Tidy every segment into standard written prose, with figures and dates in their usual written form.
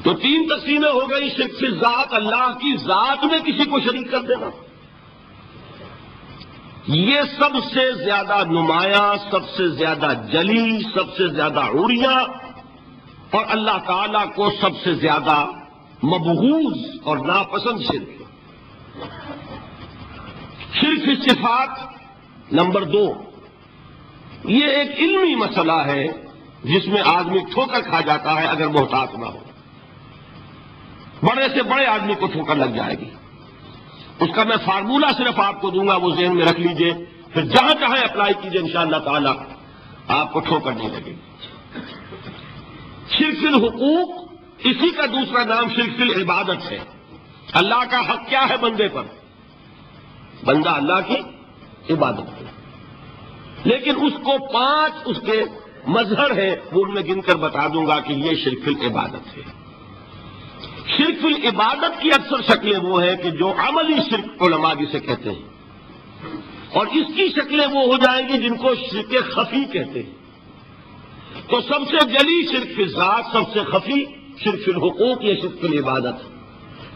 تو 3 تقسیمیں ہو گئی شرک فی ذات، اللہ کی ذات میں کسی کو شریک کر دینا. یہ سب سے زیادہ نمایاں، سب سے زیادہ جلی، سب سے زیادہ عریاں اور اللہ تعالی کو سب سے زیادہ مبغوض اور ناپسند شرک. شرک فی صفات نمبر 2، یہ ایک علمی مسئلہ ہے جس میں آدمی ٹھوکر کھا جاتا ہے اگر محتاط نہ ہو. بڑے سے بڑے آدمی کو ٹھوکر لگ جائے گی. اس کا میں فارمولہ صرف آپ کو دوں گا، وہ ذہن میں رکھ لیجئے، پھر جہاں چاہیں اپلائی کیجئے، انشاءاللہ تعالی آپ کو ٹھوکر نہیں لگے گی. شرک فی الحقوق، اسی کا دوسرا نام شرک فی العبادت ہے. اللہ کا حق کیا ہے بندے پر؟ بندہ اللہ کی عبادت کرے، لیکن اس کو 5 اس کے مظہر ہیں، وہ میں گن کر بتا دوں گا کہ یہ شرک فی العبادت ہے. شرک فی العبادت کی اکثر شکلیں وہ ہیں کہ جو عملی شرک علماء جسے کہتے ہیں، اور اس کی شکلیں وہ ہو جائیں گی جن کو شرک خفی کہتے ہیں. تو سب سے جلی شرک فی ذات، سب سے خفی شرک فی الحقوق، یہ شرک فی العبادت.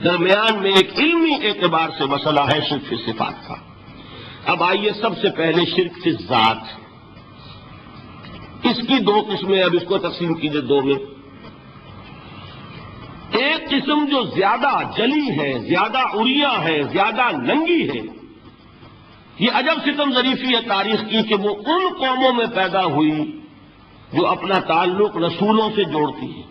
درمیان میں ایک علمی اعتبار سے مسئلہ ہے شرک فی صفات کا. اب آئیے سب سے پہلے شرک فی ذات. اس کی 2 قسمیں، اب اس کو تقسیم کیجئے 2 میں. ایک قسم جو زیادہ جلی ہے، زیادہ عریاں ہے، زیادہ ننگی ہے. یہ عجب ستم ظریفی ہے تاریخ کی کہ وہ ان قوموں میں پیدا ہوئی جو اپنا تعلق رسولوں سے جوڑتی ہیں.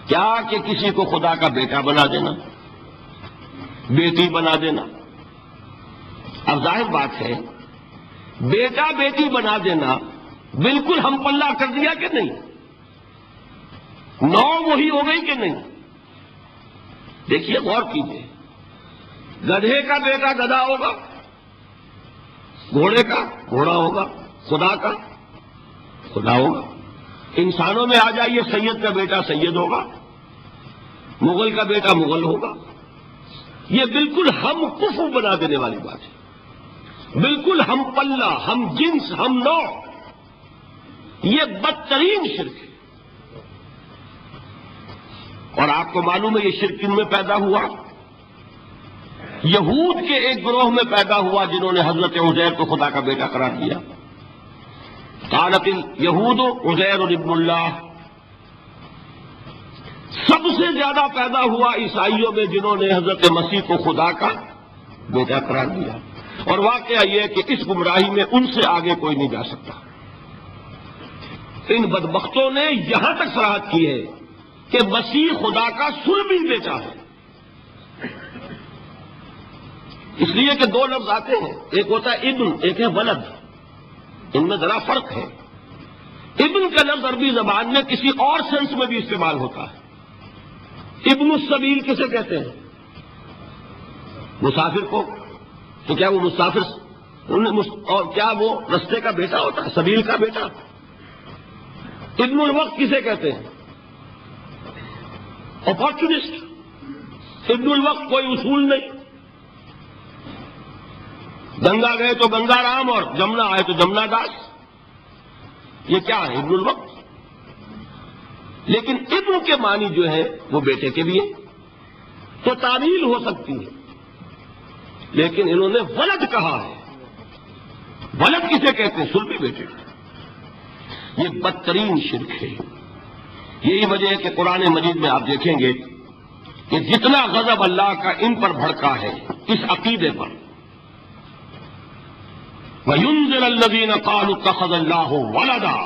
کیا کہ کسی کو خدا کا بیٹا بنا دینا، بیٹی بنا دینا. اب ظاہر بات ہے، بیٹا بیٹی بنا دینا بالکل ہم پلہ کر دیا کہ نہیں؟ نو وہی ہو گئی کہ نہیں؟ دیکھیے غور کیجیے، گدھے کا بیٹا گدھا ہوگا، گھوڑے کا گھوڑا ہوگا، خدا کا خدا ہوگا. انسانوں میں آ جائیے، سید کا بیٹا سید ہوگا، مغل کا بیٹا مغل ہوگا. یہ بالکل ہم کفو بنا دینے والی بات ہے، بالکل ہم پلہ، ہم جنس، ہم نوع. یہ بدترین شرک ہے. اور آپ کو معلوم ہے یہ شرک کن میں پیدا ہوا؟ یہود کے ایک گروہ میں پیدا ہوا جنہوں نے حضرت عزیر کو خدا کا بیٹا قرار دیا. قالت الیہود عزیر ابن اللہ. سب سے زیادہ پیدا ہوا عیسائیوں میں جنہوں نے حضرت مسیح کو خدا کا بیٹا قرار دیا. اور واقعہ یہ ہے کہ اس گمراہی میں ان سے آگے کوئی نہیں جا سکتا. ان بدبختوں نے یہاں تک صراحت کی ہے کہ مسیح خدا کا صلبی بیٹا ہے. اس لیے کہ 2 لفظ آتے ہیں، ایک ہوتا ہے ابن، ایک ہے ولد. ان میں ذرا فرق ہے. ابن کا لفظ عربی زبان میں کسی اور سینس میں بھی استعمال ہوتا ہے. ابن السبیل کسے کہتے ہیں؟ مسافر کو. تو کیا وہ مسافر اور کیا وہ رستے کا بیٹا ہوتا ہے، سبیل کا بیٹا؟ ابن الوقت کسے کہتے ہیں؟ اپارچونسٹ. ابن الوقت کوئی اصول نہیں. گنگا گئے تو گنگا رام اور جمنا آئے تو جمنا داس. یہ کیا ہے؟ ابن الوقت. لیکن ابن کے معنی جو ہے وہ بیٹے کے بھی ہے، تو تعمیل ہو سکتی ہے. لیکن انہوں نے ولد کہا ہے. ولد کسے کہتے ہیں؟ صلبی بیٹے. یہ بدترین شرک ہے. یہی وجہ ہے کہ قرآن مجید میں آپ دیکھیں گے کہ جتنا غضب اللہ کا ان پر بھڑکا ہے اس عقیدے پر. وَيُنذِرَ الَّذِينَ قَالُوا اتَّخَذَ اللَّهُ وَلَدًا.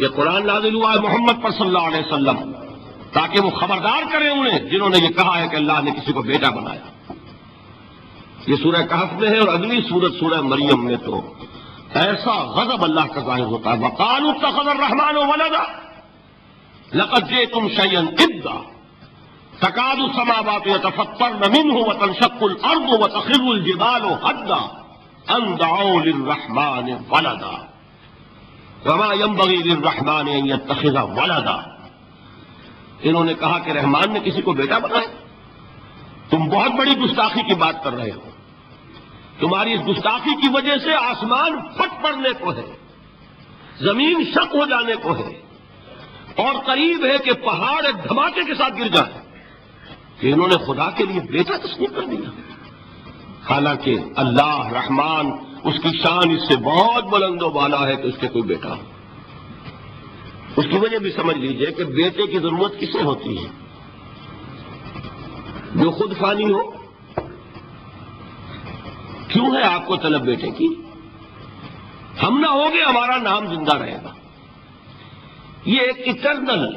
یہ قرآن نازل ہوا ہے محمد پر صلی اللہ علیہ وسلم تاکہ وہ خبردار کریں انہیں جنہوں نے یہ کہا ہے کہ اللہ نے کسی کو بیٹا بنایا. یہ سورہ کہف میں ہے، اور اگلی سورت سورہ مریم میں تو ایسا غضب اللہ کا ظاہر ہوتا ہے. وَقَالُوا اتَّخَذَ الرَّحْمَنُ وَلَدًا لَقَدْ جِئْتُمْ شَيْئًا إِدًّا تَكَادُ السَّمَاوَاتُ يَتَفَطَّرْنَ مِنْهُ وَتَنشَقُّ الْأَرْضُ وَتَخِرُّ الْجِبَالُ هَدًّا أَن دَعَوْا لِلرَّحْمَنِ وَلَدًا وَمَا يَنبَغِي لِلرَّحْمَنِ أَن يَتَّخِذَ وَلَدًا. انہوں نے کہا کہ رحمان نے کسی کو بیٹا بنایا. تم بہت بڑی گستاخی کی بات کر رہے ہو. تمہاری اس گستاخی کی وجہ سے آسمان پھٹ پڑنے کو ہے، زمین شق ہو جانے کو ہے. اور قریب ہے کہ پہاڑ ایک دھماکے کے ساتھ گر جائے کہ انہوں نے خدا کے لیے بیٹا تسلیم کر دیا، حالانکہ اللہ رحمان اس کی شان اس سے بہت بلند و بالا ہے کہ اس کے کوئی بیٹا ہو۔ اس کی وجہ بھی سمجھ لیجئے کہ بیٹے کی ضرورت کسے ہوتی ہے؟ جو خود فانی ہو۔ کیوں ہے آپ کو طلب بیٹے کی؟ ہم نہ ہوں گے ہمارا نام زندہ رہے گا۔ یہ ایک اٹرنل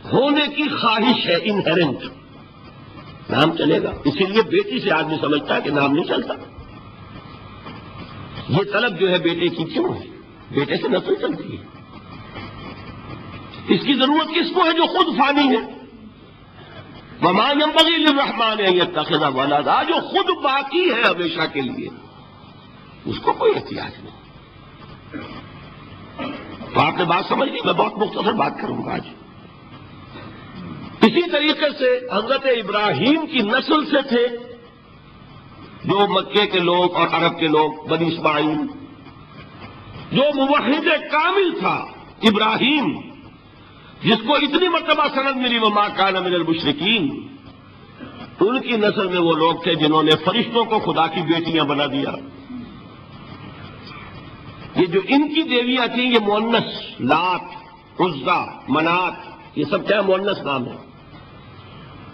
ہونے کی خواہش ہے، انہیرنٹ، نام چلے گا۔ اسی لیے بیٹی سے آدمی سمجھتا ہے کہ نام نہیں چلتا۔ یہ طلب جو ہے بیٹے کی کیوں ہے؟ بیٹے سے نسل چلتی ہے۔ اس کی ضرورت کس کو ہے؟ جو خود فانی ہے۔ وما ينبغي للرحمن ان يتخذ ولدا، جو خود باقی ہے ہمیشہ کے لیے، اس کو کوئی احتیاج نہیں۔ تو آپ نے بات سمجھ لی، میں بہت مختصر بات کروں گا آج۔ اسی طریقے سے حضرت ابراہیم کی نسل سے تھے جو مکے کے لوگ اور عرب کے لوگ، بنی اسماعیل، جو موحد کامل تھا ابراہیم، جس کو اتنی مرتبہ سند ملی وما کان من المشرکین، ان کی نسل میں وہ لوگ تھے جنہوں نے فرشتوں کو خدا کی بیٹیاں بنا دیا۔ یہ جو ان کی دیویاں تھیں یہ مؤنث، لات، عزا، منات، یہ سب کیا مؤنث نام ہے۔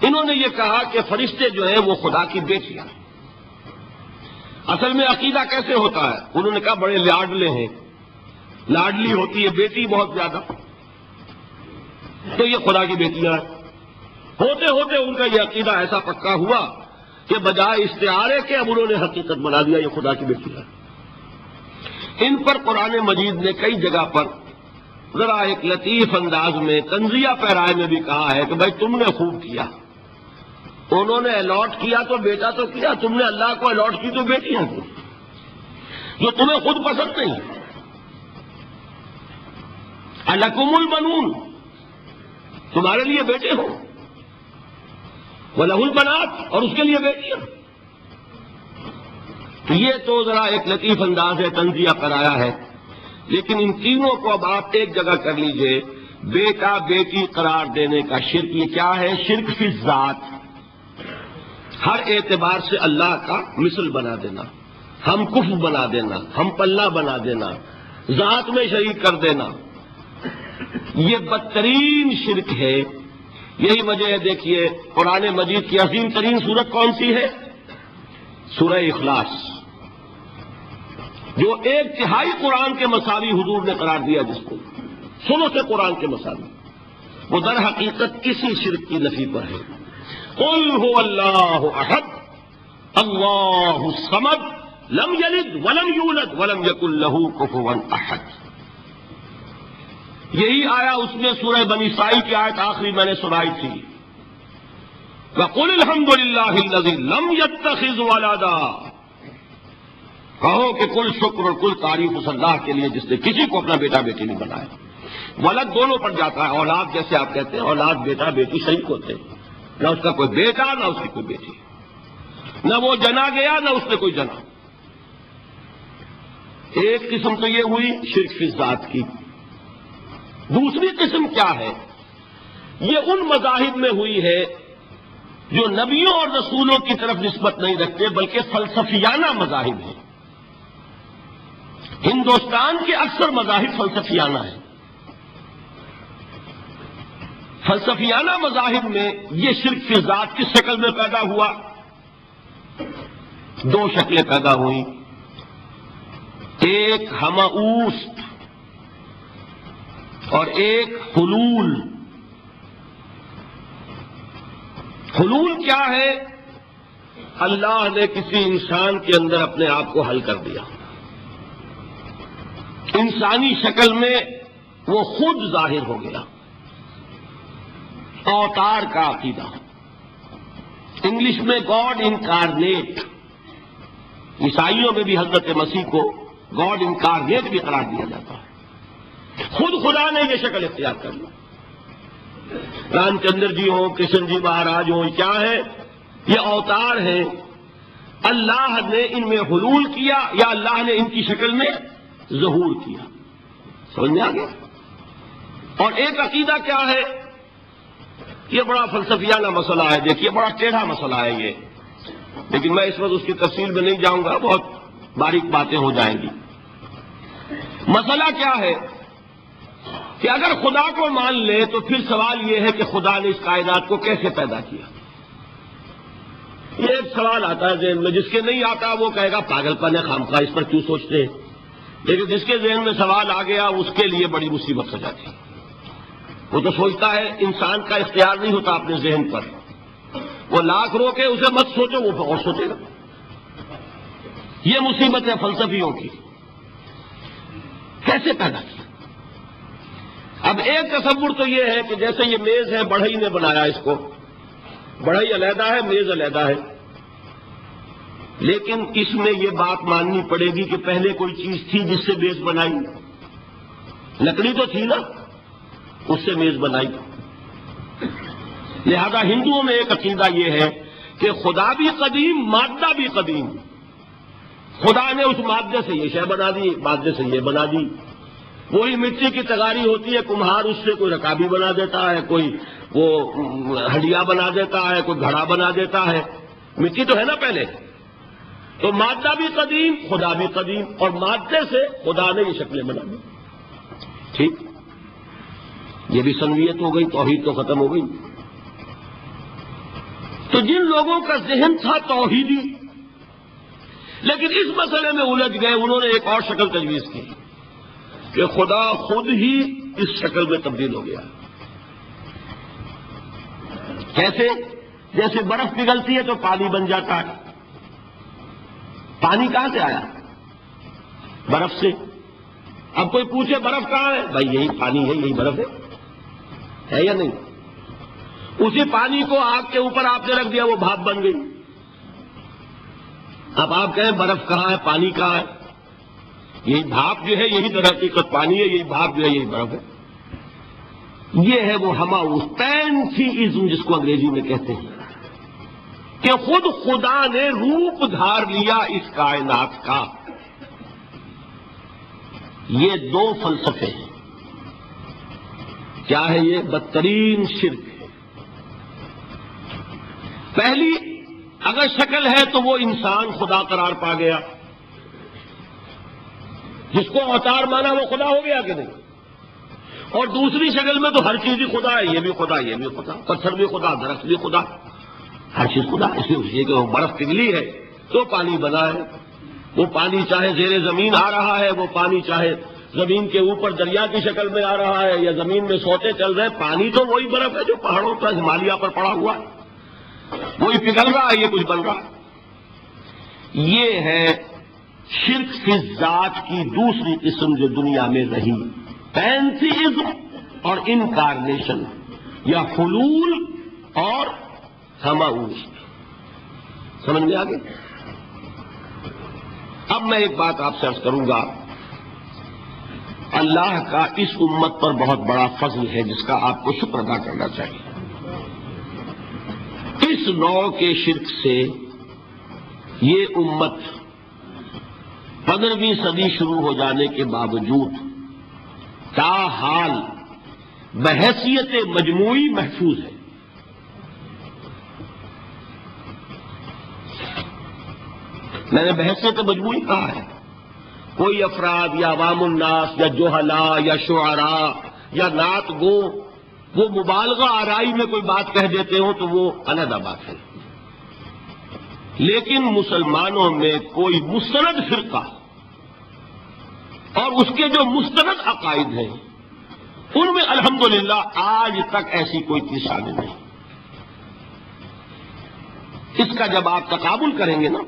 انہوں نے یہ کہا کہ فرشتے جو ہیں وہ خدا کی بیٹیاں۔ اصل میں عقیدہ کیسے ہوتا ہے؟ انہوں نے کہا بڑے لاڈلے ہیں، لاڈلی ہوتی ہے بیٹی بہت زیادہ، تو یہ خدا کی بیٹیاں ہیں۔ ہوتے ہوتے ان کا یہ عقیدہ ایسا پکا ہوا کہ بجائے استعارے کے اب انہوں نے حقیقت بنا دیا یہ خدا کی بیٹیاں ہیں۔ ان پر قرآن مجید نے کئی جگہ پر ذرا ایک لطیف انداز میں طنزیہ پیرائے میں بھی کہا ہے کہ بھائی تم نے خوب کیا، انہوں نے الاٹ کیا تو بیٹا تو کیا، تم نے اللہ کو الاٹ کی تو بیٹیاں کی، جو تمہیں خود پسند نہیں۔ الکم البنون، تمہارے لیے بیٹے ہو، وَلَهُ الْبَنَاتُ، اور اس کے لیے بیٹیاں۔ تو یہ تو ذرا ایک لطیف انداز ہے، طنزیہ کرایا ہے، لیکن ان تینوں کو اب آپ ایک جگہ کر لیجئے۔ بیٹا بیٹی قرار دینے کا شرک، یہ کیا ہے؟ شرک فی الذات، ہر اعتبار سے اللہ کا مثل بنا دینا، ہم کف بنا دینا، ہم پلہ بنا دینا، ذات میں شریک کر دینا، یہ بدترین شرک ہے۔ یہی وجہ ہے، دیکھیے قرآن مجید کی عظیم ترین سورت کون سی ہے؟ سورہ اخلاص، جو ایک تہائی قرآن کے مساوی حضور نے قرار دیا، جس کو سنو سے قرآن کے مساوی، وہ در حقیقت کسی شرک کی نفی پر ہے۔ قل هو اللہ احد اللہ الصمد لم یلد ولم یولد ولم یکن له کفوا احد۔ یہی آیا اس میں سورہ بنی اسرائیل کی آیت آخری میں نے سنائی تھی، وَقُلِ الْحَمْدُ لِلَّهِ الَّذِي لَمْ يَتَّخِذْ وَلَدًا، کہو کہ کل شکر اور کل تعریف اس اللہ کے لیے جس نے کسی کو اپنا بیٹا بیٹی نہیں بنایا۔ ولد دونوں پر جاتا ہے، اولاد جیسے آپ کہتے ہیں، اولاد بیٹا بیٹی شریک ہوتے ہیں، نہ اس کا کوئی بیٹا نہ اس کی کوئی بیٹی، نہ وہ جنا گیا نہ اس نے کوئی جنا۔ ایک قسم تو یہ ہوئی شرک فی الذات کی۔ دوسری قسم کیا ہے؟ یہ ان مذاہب میں ہوئی ہے جو نبیوں اور رسولوں کی طرف نسبت نہیں رکھتے بلکہ فلسفیانہ مذاہب ہیں۔ ہندوستان کے اکثر مذاہب فلسفیانہ ہیں۔ فلسفیانہ مذاہب میں یہ شرک فی ذات کس شکل میں پیدا ہوا؟ دو شکلیں پیدا ہوئیں، ایک ہمعوست اور ایک حلول۔ حلول کیا ہے؟ اللہ نے کسی انسان کے اندر اپنے آپ کو حل کر دیا، انسانی شکل میں وہ خود ظاہر ہو گیا، اوتار کا عقیدہ، انگلش میں گاڈ انکارنیٹ۔ عیسائیوں میں بھی حضرت مسیح کو گاڈ انکارنیٹ بھی قرار دیا جاتا ہے، خود خدا نے یہ شکل اختیار کر لی۔ رام چندر جی ہوں، کرشن جی مہاراج ہوں، کیا ہے؟ یہ اوتار ہیں۔ اللہ نے ان میں حلول کیا یا اللہ نے ان کی شکل میں ظہور کیا؟ سمجھ میں آ گیا؟ اور ایک عقیدہ کیا ہے؟ یہ بڑا فلسفیانہ مسئلہ ہے، دیکھیے بڑا ٹیڑھا مسئلہ ہے یہ، لیکن میں اس وقت اس کی تفصیل میں نہیں جاؤں گا، بہت باریک باتیں ہو جائیں گی۔ مسئلہ کیا ہے کہ اگر خدا کو مان لے تو پھر سوال یہ ہے کہ خدا نے اس کائنات کو کیسے پیدا کیا؟ یہ ایک سوال آتا ہے ذہن میں، جس کے نہیں آتا وہ کہے گا پاگل پن ہے، خامخواہ اس پر کیوں سوچتے ہیں، لیکن جس کے ذہن میں سوال آ گیا اس کے لیے بڑی مصیبت ہو جاتی ہے۔ وہ تو سوچتا ہے انسان کا اختیار نہیں ہوتا اپنے ذہن پر، وہ لاکھ روکے اسے مت سوچو، وہ اور سوچے گا۔ یہ مصیبت ہے فلسفیوں کی، کیسے پیدا کیا؟ اب ایک تصور تو یہ ہے کہ جیسے یہ میز ہے، بڑھئی نے بنایا اس کو، بڑھئی علیحدہ ہے، میز علیحدہ ہے، لیکن اس میں یہ بات ماننی پڑے گی کہ پہلے کوئی چیز تھی جس سے میز بنائی، لکڑی تو تھی نا، اس سے میز بنائی۔ لہذا ہندوؤں میں ایک عقیدہ یہ ہے کہ خدا بھی قدیم، مادہ بھی قدیم، خدا نے اس مادے سے یہ شے بنا دی، مادے سے یہ بنا دی۔ وہی مٹی کی تغاری ہوتی ہے، کمہار اس سے کوئی رکابی بنا دیتا ہے، کوئی وہ ہڈیا بنا دیتا ہے، کوئی گھڑا بنا دیتا ہے، مٹی تو ہے نا پہلے۔ تو مادہ بھی قدیم، خدا بھی قدیم، اور مادے سے خدا نے یہ شکلیں بنا دی۔ ٹھیک، یہ بھی سنویت ہو گئی، توحید تو ختم ہو گئی۔ تو جن لوگوں کا ذہن تھا توحیدی لیکن اس مسئلے میں الجھ گئے، انہوں نے ایک اور شکل تجویز کی کہ خدا خود ہی اس شکل میں تبدیل ہو گیا۔ کیسے؟ جیسے برف پگھلتی ہے تو پانی بن جاتا ہے۔ پانی کہاں سے آیا؟ برف سے۔ اب کوئی پوچھے برف کہاں ہے؟ بھائی یہی پانی ہے، یہی برف ہے یا نہیں؟ اسی پانی کو آگ کے اوپر آپ نے رکھ دیا، وہ بھاپ بن گئی۔ اب آپ کہیں برف کہاں ہے، پانی کہاں ہے؟ یہی بھاپ جو ہے یہی در حقیقت پانی ہے، یہی بھاپ جو ہے یہی برف ہے۔ یہ ہے وہ ہماؤس پینتھیزم جس کو انگریزی میں کہتے ہیں، کہ خود خدا نے روپ دھار لیا اس کائنات کا۔ یہ دو فلسفے ہیں۔ کیا ہے یہ؟ بدترین شرک ہے۔ پہلی، اگر شکل ہے تو وہ انسان خدا قرار پا گیا، جس کو اوتار مانا وہ خدا ہو گیا کہ نہیں؟ اور دوسری شکل میں تو ہر چیز ہی خدا ہے، یہ بھی خدا، یہ بھی خدا، پتھر بھی خدا، درخت بھی خدا، ہر چیز خدا۔ اس لیے کہ وہ برف پگھلی ہے تو پانی بنا ہے، وہ پانی چاہے زیر زمین آ رہا ہے، وہ پانی چاہے زمین کے اوپر دریا کی شکل میں آ رہا ہے یا زمین میں سوتے چل رہے، پانی تو وہی برف ہے جو پہاڑوں پر ہمالیہ پر پڑا ہوا ہے، وہی پگھل رہا ہے، یہ کچھ بن رہا ہے۔ یہ ہے شرک فی الذات کی دوسری قسم جو دنیا میں رہی، پینتھیزم اور انکارنیشن، یا حلول اور ہماؤس۔ سمجھ میں آگے؟ اب میں ایک بات آپ سے عرض کروں گا، اللہ کا اس امت پر بہت بڑا فضل ہے جس کا آپ کو شکر ادا کرنا چاہیے۔ اس نوع کے شرک سے یہ امت 15ویں صدی شروع ہو جانے کے باوجود تاحال بحیثیت مجموعی محفوظ ہے۔ میں نے بحیثیت مجموعی کہا ہے، کوئی افراد یا عوام الناس یا جوہلاء یا شعراء یا نعت گو وہ مبالغہ آرائی میں کوئی بات کہہ دیتے ہوں تو وہ علیحدہ بات ہے، لیکن مسلمانوں میں کوئی مستند فرقہ اور اس کے جو مستند عقائد ہیں ان میں الحمدللہ آج تک ایسی کوئی چیز شامل نہیں۔ اس کا جب آپ تقابل کریں گے نا،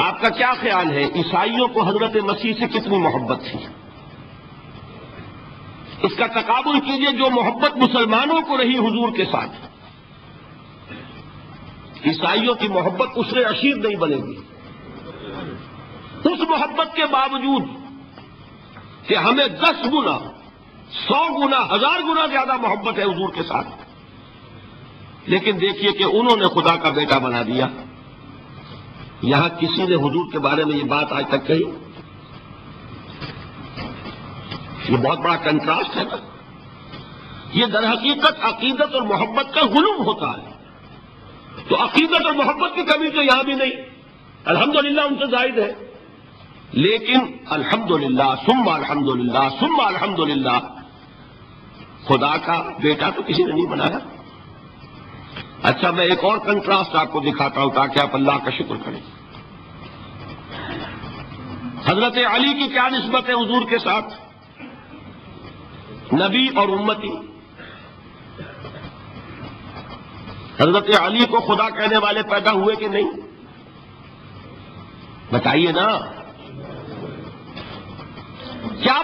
آپ کا کیا خیال ہے عیسائیوں کو حضرت مسیح سے کتنی محبت تھی؟ اس کا تقابل کیجئے جو محبت مسلمانوں کو رہی حضور کے ساتھ، عیسائیوں کی محبت اس سے عشیر نہیں بنے گی۔ اس محبت کے باوجود کہ ہمیں 10 گنا 100 گنا 1000 گنا زیادہ محبت ہے حضور کے ساتھ، لیکن دیکھیے کہ انہوں نے خدا کا بیٹا بنا دیا۔ یہاں کسی نے حضور کے بارے میں یہ بات آج تک کہی؟ یہ بہت بڑا کنٹراسٹ ہے نا. یہ در حقیقت عقیدت اور محبت کا غلوم ہوتا ہے. تو عقیدت اور محبت کی کمی تو یہاں بھی نہیں، الحمدللہ ان سے زائد ہے. لیکن الحمدللہ ثم الحمدللہ ثم الحمدللہ خدا کا بیٹا تو کسی نے نہیں بنایا. اچھا میں ایک اور کنٹراسٹ آپ کو دکھاتا ہوں تاکہ آپ اللہ کا شکر کریں. حضرت علی کی کیا نسبت ہے حضور کے ساتھ؟ نبی اور امتی. حضرت علی کو خدا کہنے والے پیدا ہوئے کہ نہیں؟ بتائیے نا. کیا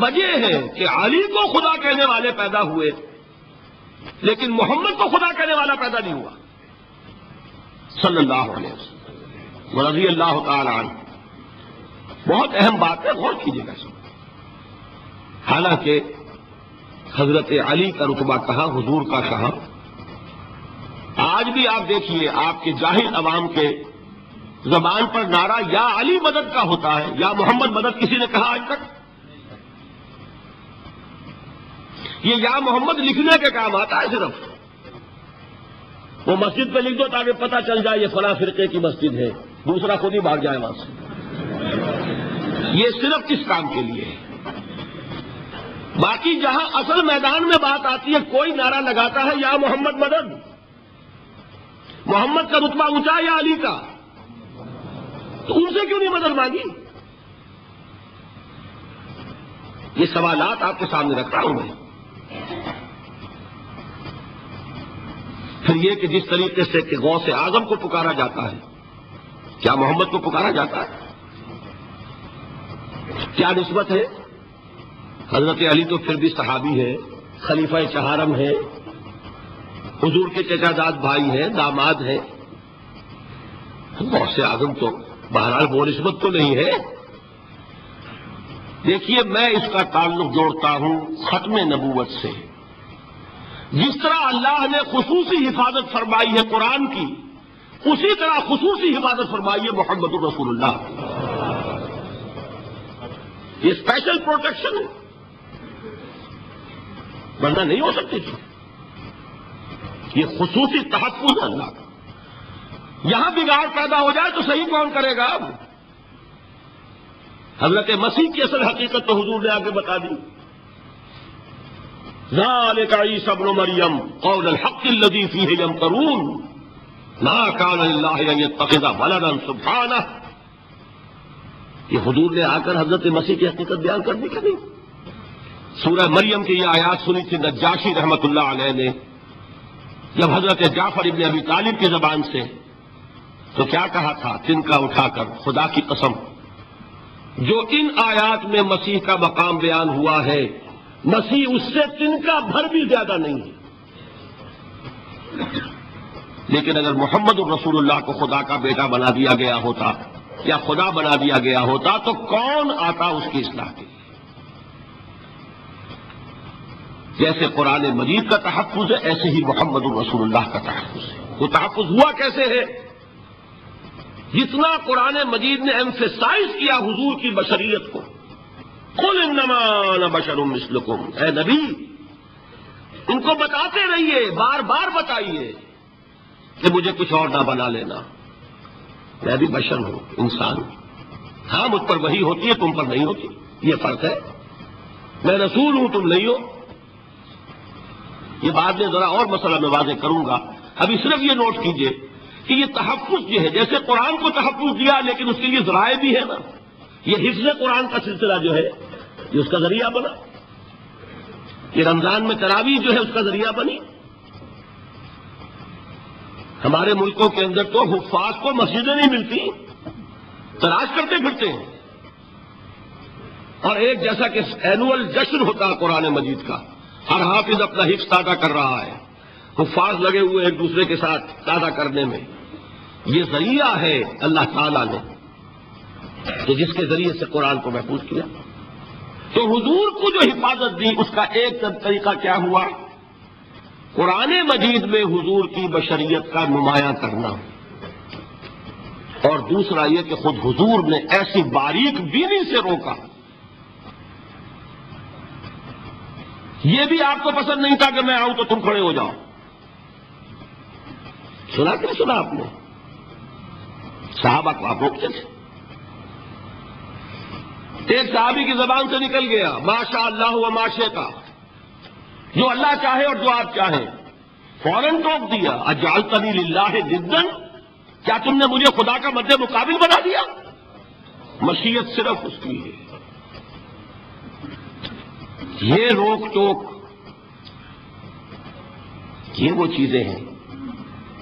وجہ ہے کہ علی کو خدا کہنے والے پیدا ہوئے لیکن محمد کو خدا کہنے والا پیدا نہیں ہوا صلی اللہ علیہ وسلم ورضی اللہ تعالی عنہ؟ بہت اہم بات ہے، غور کیجیے گا. حالانکہ حضرت علی کا رتبہ کہاں، حضور کا کہاں. آج بھی آپ دیکھیے آپ کے جاہل عوام کے زبان پر نعرہ یا علی مدد کا ہوتا ہے یا محمد مدد کسی نے کہا آج تک؟ یہ یا محمد لکھنے کے کام آتا ہے صرف. وہ مسجد پہ لکھ دو تاکہ پتہ چل جائے یہ فلاں فرقے کی مسجد ہے، دوسرا خود ہی بھاگ جائے وہاں سے. یہ صرف کس کام کے لیے ہے؟ باقی جہاں اصل میدان میں بات آتی ہے کوئی نعرہ لگاتا ہے یا محمد مدد. محمد کا رتبہ اونچا یا علی کا؟ تو ان سے کیوں نہیں مدد مانگی؟ یہ سوالات آپ کے سامنے رکھ رہا ہوں میں. پھر یہ کہ جس طریقے سے کہ غوث اعظم کو پکارا جاتا ہے کیا محمد کو پکارا جاتا ہے؟ کیا نسبت ہے؟ حضرت علی تو پھر بھی صحابی ہے، خلیفہ چہارم ہے، حضور کے چچا داد بھائی ہیں، داماد ہیں. غوث اعظم تو بہرحال وہ نسبت تو نہیں ہے. دیکھیے میں اس کا تعلق جوڑتا ہوں ختم نبوت سے. جس طرح اللہ نے خصوصی حفاظت فرمائی ہے قرآن کی، اسی طرح خصوصی حفاظت فرمائی ہے محمد رسول اللہ. یہ اسپیشل پروٹیکشن ہے، ورنہ نہیں ہو سکتی تھی. یہ خصوصی تحفظ ہے اللہ کا. یہاں بگاڑ پیدا ہو جائے تو صحیح کون کرے گا؟ اب حضرت مسیح کی اصل حقیقت تو حضور نے آگے بتا دی. ذالک عیسی ابن مریم قول الحق الذی فیہ یمترون ما کان للہ ان یتخذ ولدا سبحانہ. یہ حضور نے آ کر حضرت مسیح کی حقیقت بیان کرنے کی نہیں. سورہ مریم کی یہ آیات سنی تھی نجاشی رحمت اللہ علیہ نے جب حضرت جعفر ابن ابی طالب کی زبان سے، تو کیا کہا تھا تنکا اٹھا کر، خدا کی قسم جو ان آیات میں مسیح کا مقام بیان ہوا ہے مسیح اس سے تنکا بھر بھی زیادہ نہیں ہے. لیکن اگر محمد الرسول اللہ کو خدا کا بیٹا بنا دیا گیا ہوتا یا خدا بنا دیا گیا ہوتا تو کون آتا اس کی اصلاح کے لیے؟ جیسے قرآن مجید کا تحفظ ہے ایسے ہی محمد الرسول اللہ کا تحفظ ہے. وہ تحفظ ہوا کیسے ہے؟ جتنا قرآن مجید نے ایمفیسائز کیا حضور کی بشریت کو، قل انما انا بشر مثلکم، اے نبی ان کو بتاتے رہیے، بار بار بتائیے کہ مجھے کچھ اور نہ بنا لینا، میں بھی بشر ہوں، انسان ہوں. ہاں مجھ پر وحی ہوتی ہے، تم پر نہیں ہوتی، یہ فرق ہے. میں رسول ہوں، تم نہیں ہو. یہ بعد میں ذرا اور مسئلہ میں واضح کروں گا. ابھی صرف یہ نوٹ کیجئے کہ یہ تحفظ جو ہے، جیسے قرآن کو تحفظ دیا لیکن اس کے لیے ذرائع بھی ہے نا. یہ حفظ قرآن کا سلسلہ جو ہے یہ اس کا ذریعہ بنا. یہ رمضان میں تراویح جو ہے اس کا ذریعہ بنی. ہمارے ملکوں کے اندر تو حفاظ کو مسجدیں نہیں ملتی، تلاش کرتے پھرتے ہیں. اور ایک جیسا کہ اینول جشن ہوتا ہے قرآن مجید کا، ہر حافظ اپنا حفظ تازہ کر رہا ہے، حفاظ لگے ہوئے ایک دوسرے کے ساتھ تازہ کرنے میں. یہ ذریعہ ہے اللہ تعالیٰ نے کہ جس کے ذریعے سے قرآن کو محفوظ کیا. تو حضور کو جو حفاظت دی اس کا ایک طریقہ کیا ہوا؟ قرآن مجید میں حضور کی بشریت کا نمایاں کرنا، اور دوسرا یہ کہ خود حضور نے ایسی باریک بینی سے روکا یہ بھی آپ کو پسند نہیں تھا کہ میں آؤں تو تم کھڑے ہو جاؤ. سنا کہ نہیں سنا آپ نے؟ صحابہ کو آپ روکتے تھے. ایک صحابی کی زبان سے نکل گیا ماشاء اللہ و ما شئت، جو اللہ چاہے اور جو آپ چاہیں. فوراً ٹوک دیا اجعلتنی للہ ندا، کیا تم نے مجھے خدا کا مد مقابل بنا دیا؟ مشیت صرف اس کی ہے. یہ روک ٹوک، یہ وہ چیزیں ہیں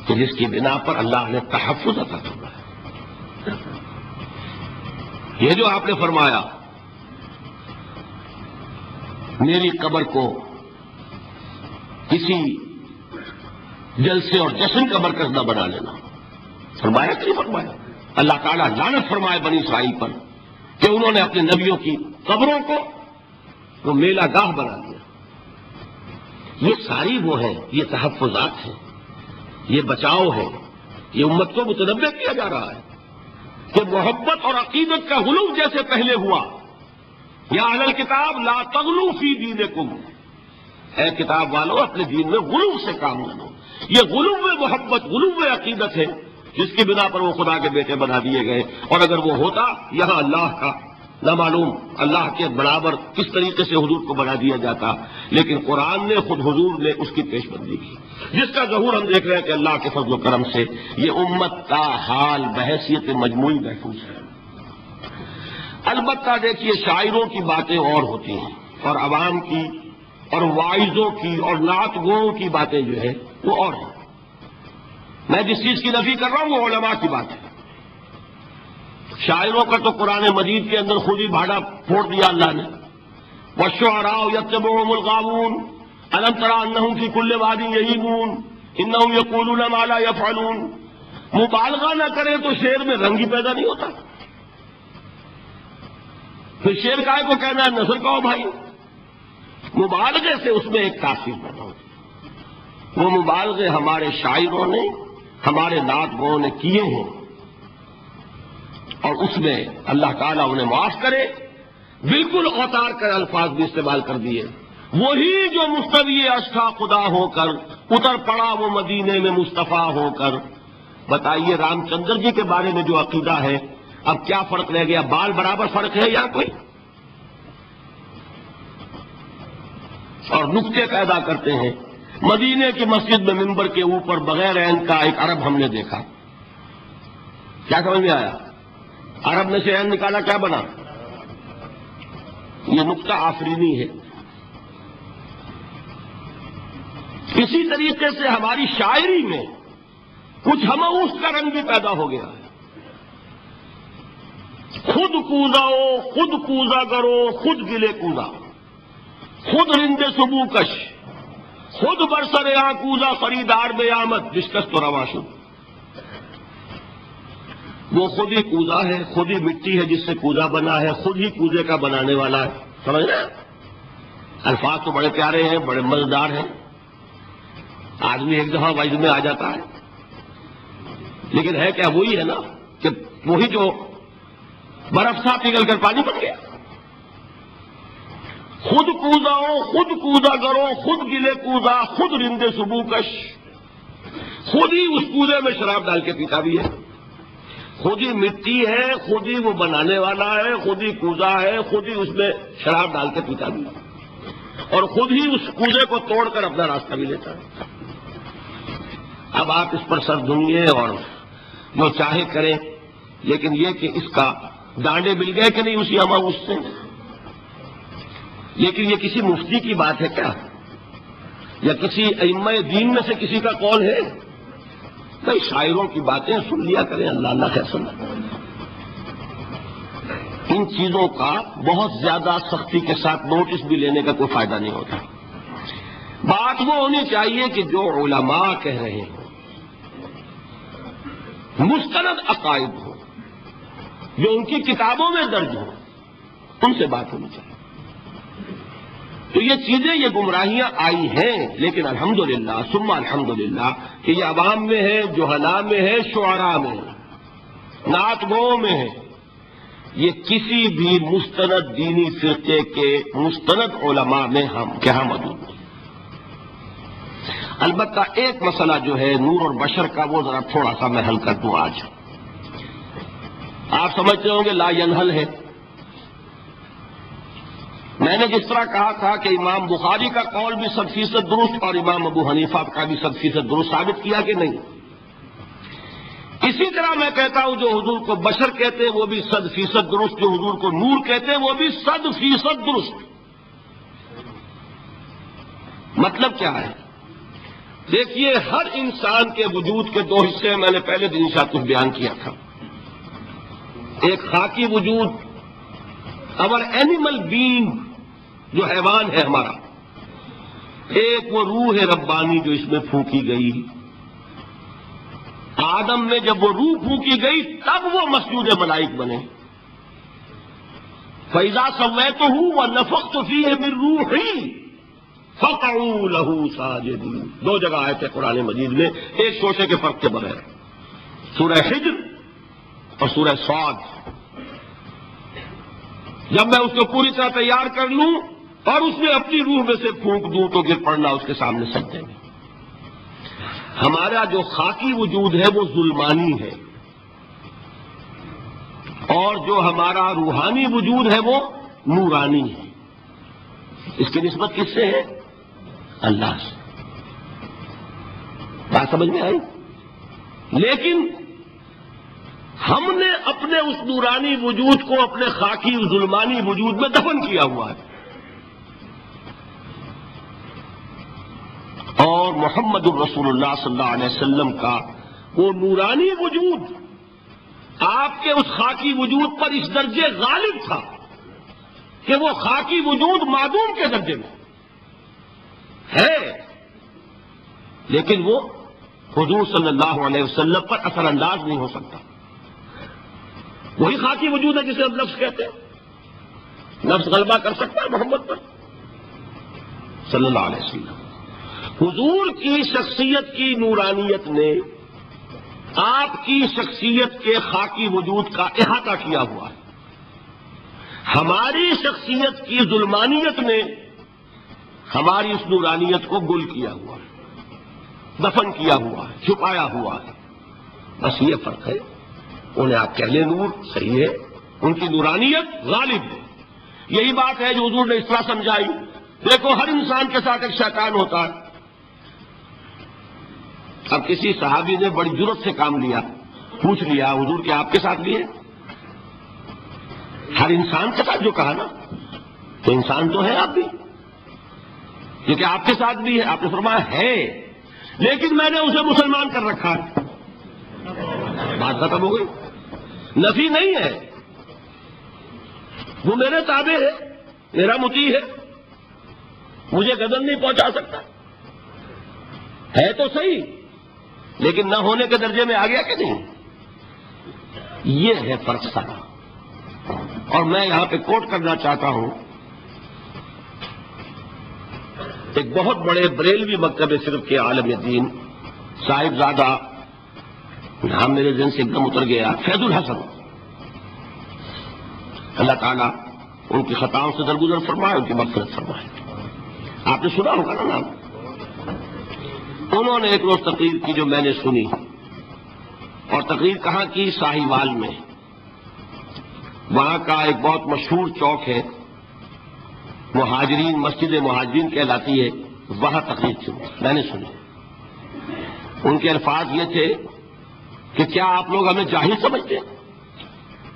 کہ جس کی بنا پر اللہ نے تحفظ عطا کیا ہے. یہ جو آپ نے فرمایا میری قبر کو کسی جلسے اور جشن کا مرکز نہ بنا لینا، فرمایا کہ نہیں فرمایا؟ اللہ تعالیٰ لعنت فرمائے بنی اسرائیل پر کہ انہوں نے اپنے نبیوں کی قبروں کو وہ میلہ گاہ بنا دیا. یہ ساری وہ ہیں، یہ تحفظات ہیں، یہ بچاؤ ہے. یہ امت کو متنبع کیا جا رہا ہے کہ محبت اور عقیدت کا غلو جیسے پہلے ہوا، یا اہل الکتاب لا تغلو فی دینکم، اے کتاب والو اپنے دین میں غلو سے کام نہ لو. یہ غلو محبت، غلو عقیدت ہے جس کی بنا پر وہ خدا کے بیٹے بنا دیے گئے. اور اگر وہ ہوتا یہاں اللہ کا نہ معلوم اللہ کے برابر کس طریقے سے حضور کو بنا دیا جاتا. لیکن قرآن نے خود حضور نے اس کی پیش بندی کی، جس کا ظہور ہم دیکھ رہے ہیں کہ اللہ کے فضل و کرم سے یہ امت کا حال بحیثیت مجموعی محفوظ ہے. البتہ دیکھیے شاعروں کی باتیں اور ہوتی ہیں، اور عوام کی اور واعظوں کی اور نعت گوؤں کی باتیں جو ہے وہ اور ہیں. میں جس چیز کی نفی کر رہا ہوں وہ علماء کی بات ہے. شاعروں کا تو قرآن مجید کے اندر خود ہی بھاڑا پھوڑ دیا اللہ نے. وَالشُّعَرَاءُ يَتَّبِعُهُمُ الْغَاوُونَ أَلَمْ تَرَ أَنَّهُمْ فِي كُلِّ وَادٍ يَهِيمُونَ إِنَّهُمْ يَقُولُونَ مَا لَا يَفْعَلُونَ. مبالغہ نہ کرے تو شعر میں رنگ ہی پیدا نہیں ہوتا. پھر شعر کائے کو کہنا ہے نثر کہو بھائی. مبالغے سے اس میں ایک تاثیر پیدا ہوتی ہے. وہ مبالغے ہمارے شاعروں نے ہمارے نعت گوؤں نے کیے ہیں، اور اس میں اللہ تعالیٰ انہیں معاف کرے بالکل اوتار کر الفاظ بھی استعمال کر دیے. وہی جو مستوی اشتھا خدا ہو کر اتر پڑا وہ مدینے میں مصطفیٰ ہو کر. بتائیے رام چندر جی کے بارے میں جو عقیدہ ہے، اب کیا فرق رہ گیا؟ بال برابر فرق ہے یا کوئی؟ اور نکتے پیدا کرتے ہیں. مدینے کی مسجد میں منبر کے اوپر بغیر عین کا ایک عرب ہم نے دیکھا. کیا سمجھ میں آیا؟ عرب نے سے عین نکالا، کیا بنا؟ یہ نکتہ آفرینی ہے. اسی طریقے سے ہماری شاعری میں کچھ ہمعوس کا رنگ بھی پیدا ہو گیا ہے. خود کوزاؤ، خود کوزا کرو، خود گلے کوزا، خود رند صبو کش، خود برسر آ کوزا خریدار بے آمد دشکش تو روا شد. وہ خود ہی کوزا ہے، خود ہی مٹی ہے جس سے کوزا بنا ہے، خود ہی کوزے کا بنانے والا ہے. سمجھ رہے ہیں؟ الفاظ تو بڑے پیارے ہیں، بڑے مزیدار ہیں. آدمی ایک دفعہ وجد میں آ جاتا ہے، لیکن ہے کیا وہی ہے نا کہ وہی جو برف تھا پگھل کر پانی بن گیا. خود کوزاؤ، خود کوزا کرو، خود گلے کوزا، خود رندے صبو کش. خود ہی اس کوزے میں شراب ڈال کے پیتا بھی ہے، خود ہی مٹی ہے، خود ہی وہ بنانے والا ہے، خود ہی کوزا ہے، خود ہی اس میں شراب ڈال کے پیتا بھی ہے، اور خود ہی اس کوزے کو توڑ کر اپنا راستہ بھی لیتا ہے. اب آپ اس پر سر دھنیے اور جو چاہے کریں، لیکن یہ کہ اس کا ڈانڈے مل گئے کہ نہیں اسی ہمعوس سے. لیکن یہ کسی مفتی کی بات ہے کیا؟ یا کسی ائمہ دین میں سے کسی کا قول ہے؟ کئی شاعروں کی باتیں سن لیا کریں. اللہ اللہ خیر سن. ان چیزوں کا بہت زیادہ سختی کے ساتھ نوٹس بھی لینے کا کوئی فائدہ نہیں ہوتا. بات وہ ہونی چاہیے کہ جو علماء کہہ رہے ہیں مستند عقائد ہو، جو ان کی کتابوں میں درج ہو، ان سے بات ہونی چاہیے. تو یہ چیزیں، یہ گمراہیاں آئی ہیں، لیکن الحمدللہ ثم الحمدللہ کہ یہ عوام میں ہے، جہلاء میں ہے، شعراء میں ہے، نعت گوؤں میں ہے. یہ کسی بھی مستند دینی فرقے کے مستند علماء میں کہاں موجود نہیں۔ البتہ ایک مسئلہ جو ہے نور اور بشر کا، وہ ذرا تھوڑا سا میں حل کر دوں آج۔ آپ سمجھتے ہوں گے لا ینحل ہے۔ میں نے جس طرح کہا تھا کہ امام بخاری کا قول بھی 100% درست اور امام ابو حنیفہ کا بھی 100% درست ثابت کیا کہ نہیں، اسی طرح میں کہتا ہوں جو حضور کو بشر کہتے ہیں وہ بھی 100% درست، جو حضور کو نور کہتے ہیں وہ بھی 100% درست۔ مطلب کیا ہے؟ دیکھیے، ہر انسان کے وجود کے دو حصے میں نے پہلے دن شاید کچھ بیان کیا تھا۔ ایک خاکی وجود، اور اینیمل بینگ جو حیوان ہے ہمارا، ایک وہ روح ربانی جو اس میں پھونکی گئی۔ آدم میں جب وہ روح پھونکی گئی تب وہ مسجود ملائک بنے۔ فَإِذَا سَوَّيْتُهُ وَنَفَخْتُ فِيهِ مِن رُوحِي فَقَعُوا لَهُ سَاجِدِينَ۔ دو جگہ آئے تھے قرآن مجید میں، ایک شوشے کے فرق کے بغیر، سورہ حجر اور سورہ صاد۔ جب میں اس کو پوری طرح تیار کر لوں اور اس میں اپنی روح میں سے پھونک دوں تو گر پڑنا اس کے سامنے سجدے میں۔ ہمارا جو خاکی وجود ہے وہ ظلمانی ہے، اور جو ہمارا روحانی وجود ہے وہ نورانی ہے۔ اس کی نسبت کس سے ہے؟ اللہ سے۔ بات سمجھ میں آئی؟ لیکن ہم نے اپنے اس نورانی وجود کو اپنے خاکی ظلمانی وجود میں دفن کیا ہوا ہے، اور محمد الرسول اللہ صلی اللہ علیہ وسلم کا وہ نورانی وجود آپ کے اس خاکی وجود پر اس درجے غالب تھا کہ وہ خاکی وجود معدوم کے درجے میں ہے، لیکن وہ حضور صلی اللہ علیہ وسلم پر اثر انداز نہیں ہو سکتا۔ وہی خاکی وجود ہے جسے ہم نفس کہتے ہیں۔ نفس غلبہ کر سکتا ہے محمد پر صلی اللہ علیہ وسلم۔ حضور کی شخصیت کی نورانیت نے آپ کی شخصیت کے خاکی وجود کا احاطہ کیا ہوا ہے، ہماری شخصیت کی ظلمانیت نے ہماری اس نورانیت کو گل کیا ہوا ہے، دفن کیا ہوا ہے، چھپایا ہوا ہے۔ بس یہ فرق ہے۔ انہیں آپ کہہ لیں نور، صحیح ہے، ان کی نورانیت غالب ہے۔ یہی بات ہے جو حضور نے اس طرح سمجھائی۔ دیکھو، ہر انسان کے ساتھ ایک شیطان ہوتا ہے۔ اب کسی صحابی نے بڑی جرت سے کام لیا، پوچھ لیا حضور کہ آپ کے ساتھ بھی ہے؟ ہر انسان کے ساتھ جو کہا نا، تو انسان تو ہے آپ بھی، کیونکہ آپ کے ساتھ بھی ہے۔ آپ نے فرمایا ہے، لیکن میں نے اسے مسلمان کر رکھا ہے۔ بات ختم ہو گئی۔ نفی نہیں ہے، وہ میرے تابع ہے، میرا مطیع ہے، مجھے غضب نہیں پہنچا سکتا ہے تو صحیح، لیکن نہ ہونے کے درجے میں آ گیا کہ نہیں؟ یہ ہے فرق سارا۔ اور میں یہاں پہ کوٹ کرنا چاہتا ہوں ایک بہت بڑے بریلوی مکتب صرف کے عالم دین صاحبزادہ، نام میرے ذہن سے ایک دم اتر گیا، فیض الحسن، اللہ تعالیٰ ان کی خطاؤں سے درگزر فرمائے، ان کی مغفرت فرمائے۔ آپ نے سنا ہوگا نا نام۔ انہوں نے ایک روز تقریر کی جو میں نے سنی، اور تقریر کہاں کی؟ ساہیوال میں۔ وہاں کا ایک بہت مشہور چوک ہے، مہاجرین، مسجد مہاجرین کہلاتی ہے، وہاں تقریر کی میں نے سنی۔ ان کے الفاظ یہ تھے کہ کیا آپ لوگ ہمیں جاہل سمجھتے ہیں؟